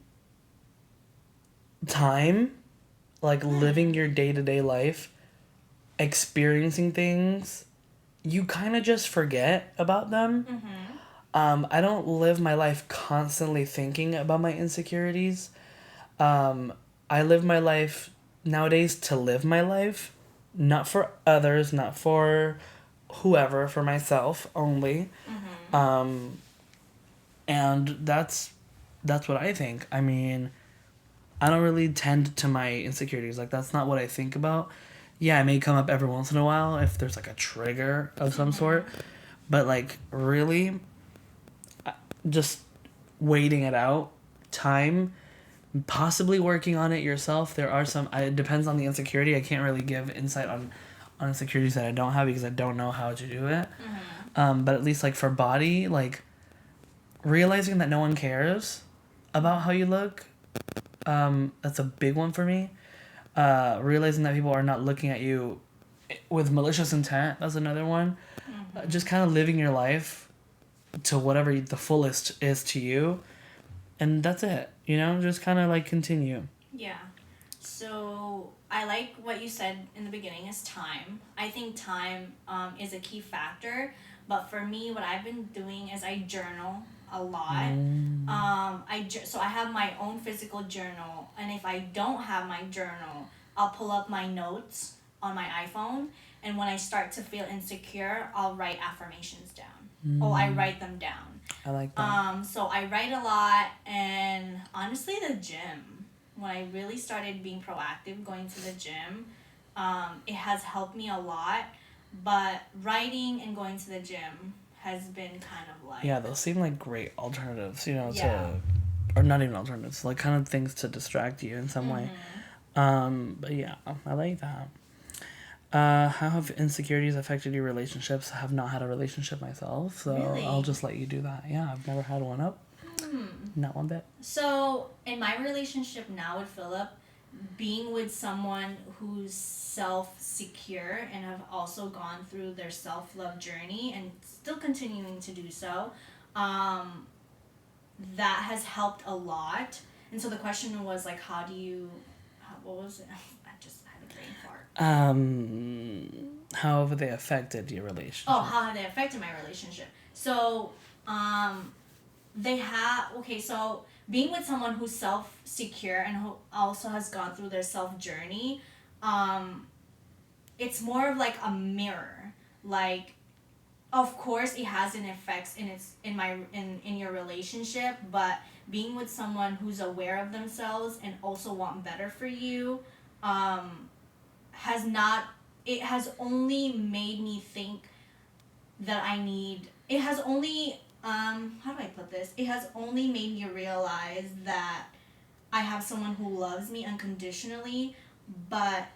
like living your day-to-day life, experiencing things, you kind of just forget about them. I don't live my life constantly thinking about my insecurities. I live my life nowadays to live my life, not for others, not for whoever, for myself only. And that's what I think. I mean, I don't really tend to my insecurities. Like, that's not what I think about. yeah, it may come up every once in a while if there's like a trigger of some sort, but like really, just waiting it out, time, possibly working on it yourself. There are some. It depends on the insecurity. I can't really give insight on insecurities that I don't have because I don't know how to do it. But at least like for body, like realizing that no one cares about how you look, that's a big one for me. Realizing that people are not looking at you with malicious intent, that's another one. Just kind of living your life to whatever the fullest is to you, and that's it. You know, just kind of like continue. Yeah. So I like what you said in the beginning is time. I think time is a key factor. But for me, what I've been doing is I journal a lot. So I have my own physical journal, and if I don't have my journal, I'll pull up my notes on my iPhone, and when I start to feel insecure, I'll write affirmations down. I write them down. I like that. So I write a lot, and honestly, the gym. When I really started being proactive, going to the gym, it has helped me a lot. But writing and going to the gym has been kind of like... Yeah, those seem like great alternatives, you know, Yeah. or not even alternatives, like kind of things to distract you in some way. But yeah, I like that. How have insecurities affected your relationships? I have not had a relationship myself, so Really? I'll just let you do that. Yeah, I've never had one up. Not one bit. So, in my relationship now with Philip, being with someone who's self-secure and have also gone through their self-love journey and still continuing to do so, that has helped a lot. And so the question was like, what was it? I just had a brain fart. How have they affected your relationship? Oh, how have they affected my relationship? So, so being with someone who's self-secure and who also has gone through their self-journey, it's more of like a mirror. Like, of course it has an effect in your relationship, but being with someone who's aware of themselves and also want better for you, it has only made me think that it has only, how do I put this? It has only made me realize that I have someone who loves me unconditionally, but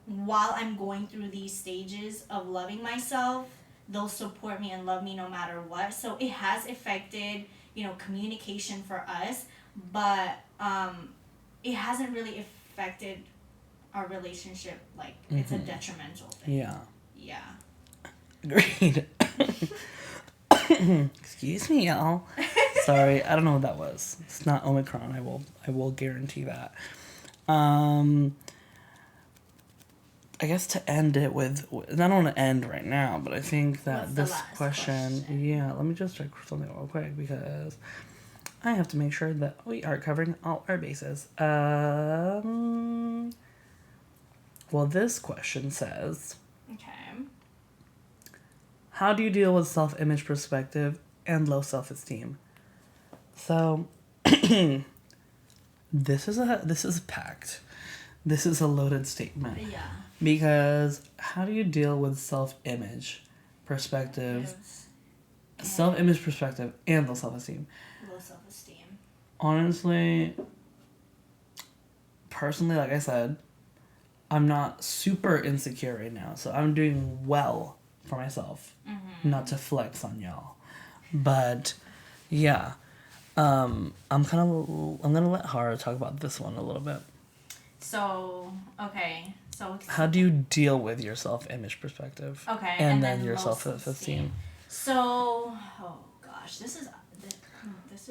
while I'm going through these stages of loving myself, they'll support me and love me no matter what. So it has affected, communication for us, but it hasn't really affected our relationship. Like, it's a detrimental thing. Yeah. Yeah. Agreed. Excuse me, y'all. Sorry, I don't know what that was. It's not Omicron. I will guarantee that. I guess to end it with, I don't want to end right now, but I think that What's this the last question, yeah, let me just check something real quick because I have to make sure that we are covering all our bases. Well, this question says, Okay. how do you deal with self-image perspective and low self-esteem? So, this is packed. This is a loaded statement. Yeah. Because how do you deal with self-image perspective, self-image perspective, and low self-esteem? Low self-esteem. Honestly, personally, like I said, I'm not super insecure right now, so I'm doing well for myself. Not to flex on y'all, but yeah, I'm gonna let Hara talk about this one a little bit. So, okay. So how do you deal with your self-image perspective? Okay, and then your self-esteem. So, oh gosh, this is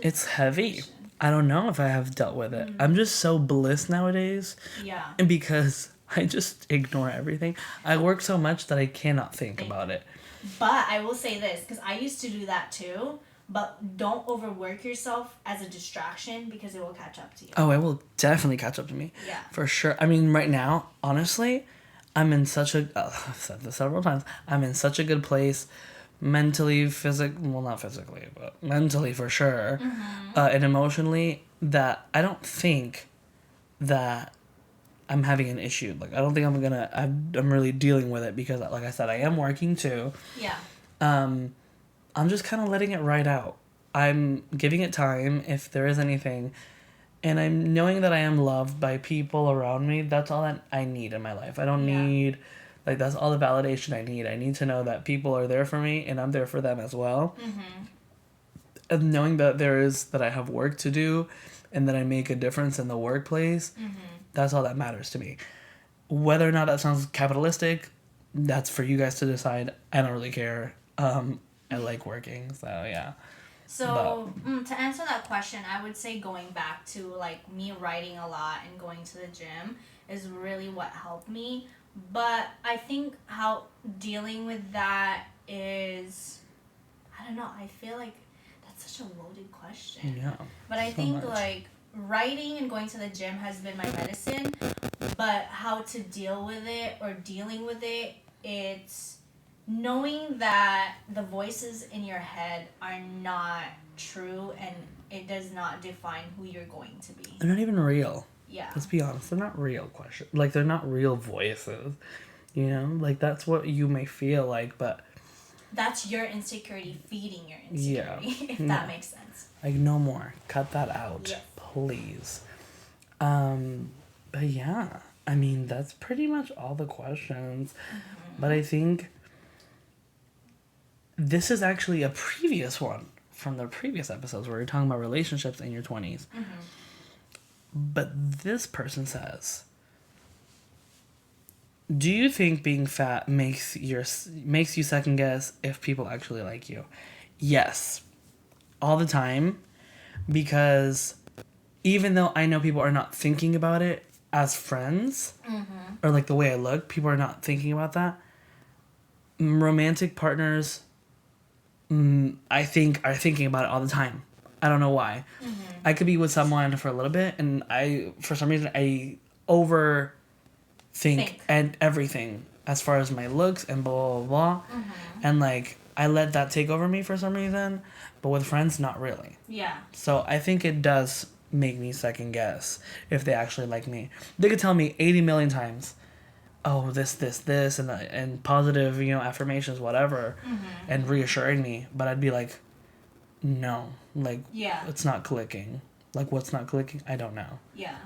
it's heavy. question. I don't know if I have dealt with it. I'm just so bliss nowadays. Yeah. And because I just ignore everything. I work so much that I cannot think about it. But I will say this, because I used to do that too. But don't overwork yourself as a distraction because it will catch up to you. Oh, it will definitely catch up to me. Yeah. For sure. I mean, right now, honestly, I'm in such a... I've said this several times. I'm in such a good place mentally, well, not physically, but mentally for sure. And emotionally that I don't think that I'm having an issue. Like, I don't think I'm really dealing with it because, like I said, I am working too. Yeah. I'm just kind of letting it ride out. I'm giving it time if there is anything. And I'm knowing that I am loved by people around me. That's all that I need in my life. I don't need, like, that's all the validation I need. I need to know that people are there for me and I'm there for them as well. Mm-hmm. And knowing that I have work to do and that I make a difference in the workplace, that's all that matters to me. Whether or not that sounds capitalistic, that's for you guys to decide. I don't really care. I like working, so yeah. So, to answer that question, I would say going back to, like, me writing a lot and going to the gym is really what helped me. But I think how dealing with that is, I don't know, I feel like that's such a loaded question. Yeah. But I so think, much. like, writing and going to the gym has been my medicine. But how to deal with it or dealing with it, it's knowing that the voices in your head are not true and it does not define who you're going to be. They're not even real. Yeah. Let's be honest. They're not real questions. Like, they're not real voices. You know? Like, that's what you may feel like, but... That's your insecurity feeding your insecurity, if that makes sense. Like, no more. Cut that out. Yeah. Please. But yeah. I mean, that's pretty much all the questions. But I think... This is actually a previous one from the previous episodes where we are talking about relationships in your 20s. But this person says, do you think being fat makes you second guess if people actually like you? Yes. All the time. Because even though I know people are not thinking about it as friends, or like the way I look, people are not thinking about that. Romantic partners... I think are thinking about it all the time. I don't know why. I could be with someone for a little bit and for some reason I overthink and everything as far as my looks and blah blah blah. And like I let that take over me for some reason, but with friends not really. Yeah. So I think it does make me second guess if they actually like me. They could tell me 80 million times, oh, this, and positive, affirmations, whatever, and reassuring me. But I'd be like, no, like, it's not clicking. Like, what's not clicking? I don't know. Yeah.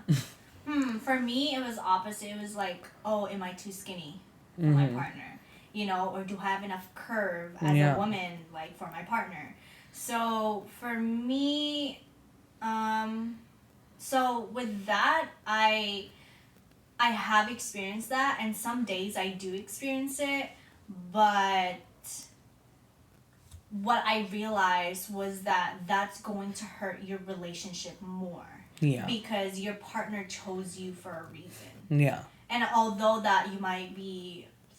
For me, it was opposite. It was like, oh, am I too skinny for my partner? Or do I have enough curve as a woman, like, for my partner? So, for me, so with that, I have experienced that, and some days I do experience it, but what I realized was that that's going to hurt your relationship more. Yeah. Because your partner chose you for a reason. Yeah. And although that you might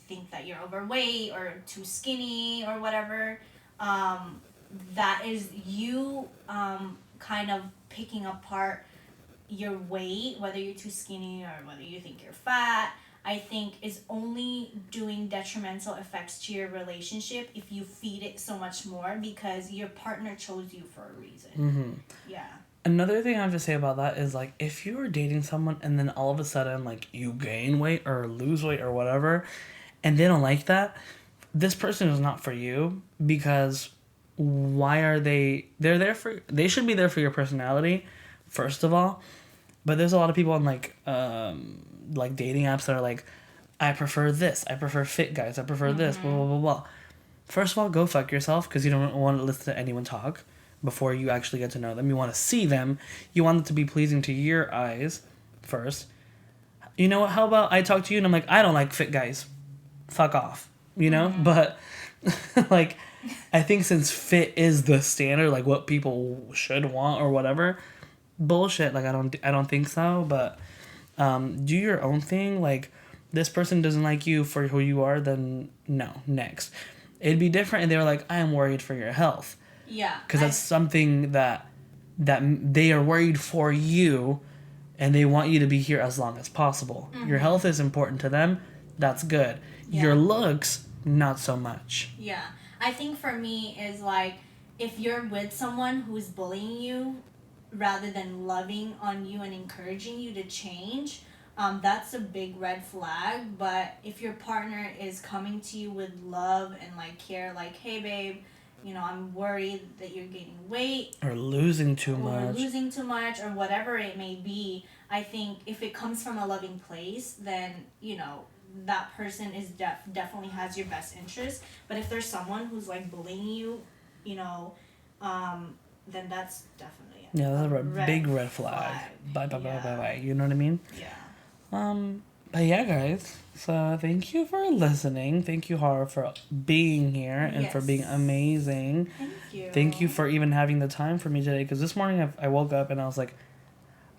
think that you're overweight or too skinny or whatever, that is you kind of picking apart your weight, whether you're too skinny or whether you think you're fat, I think is only doing detrimental effects to your relationship if you feed it so much more because your partner chose you for a reason. Yeah. Another thing I have to say about that is, like, if you are dating someone and then all of a sudden, like, you gain weight or lose weight or whatever, and they don't like that, this person is not for you because why are they... They should be there for your personality, first of all. But there's a lot of people on, like dating apps that are like, I prefer this. I prefer fit guys. I prefer this. Blah, blah, blah, blah. First of all, go fuck yourself because you don't want to listen to anyone talk before you actually get to know them. You want to see them. You want it to be pleasing to your eyes first. You know what? How about I talk to you and I'm like, I don't like fit guys. Fuck off. But, like, I think since fit is the standard, like what people should want or whatever... Bullshit. Like, I don't think so, but do your own thing. Like, this person doesn't like you for who you are, then no, next. It'd be different if they were like, I am worried for your health. Yeah. Because that's something that they are worried for you and they want you to be here as long as possible. Your health is important to them. That's good. Your looks, not so much. Yeah. I think for me is like, if you're with someone who's bullying you rather than loving on you and encouraging you to change, that's a big red flag. But if your partner is coming to you with love and like care, like, hey babe, you know, I'm worried that you're gaining weight or losing too much or whatever it may be, I think if it comes from a loving place, then, you know, that person is definitely has your best interest. But if there's someone who's like bullying you, you know, then that's definitely that's a big red flag. Bye. You know what I mean? Yeah. But yeah, guys. So thank you for listening. Thank you, Hara, for being here and for being amazing. Thank you. Thank you for even having the time for me today. Because this morning I woke up and I was like,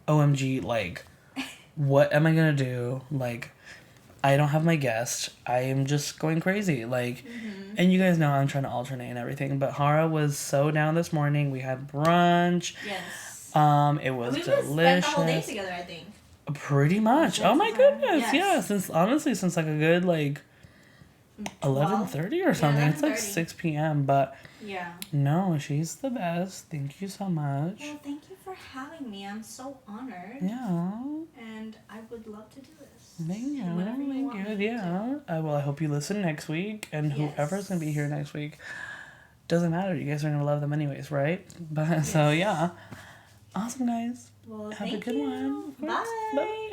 OMG, like, what am I gonna do? Like, I don't have my guest. I am just going crazy. Like, and you guys know I'm trying to alternate and everything. But Hara was so down this morning. We had brunch. Yes. It was delicious. We spent the whole day together, I think. Pretty much. Oh my goodness. Yes. Yeah. Since like a good like 11:30 or something. Yeah, it's like 6 p.m. But yeah. No, she's the best. Thank you so much. Well, thank you for having me. I'm so honored. Yeah. And I would love to do this. Thank you. Yeah. Well, I hope you listen next week, and whoever's gonna be here next week, doesn't matter. You guys are gonna love them anyways, right? But so yeah. Awesome, guys. Well, have a good one. Bye. Bye.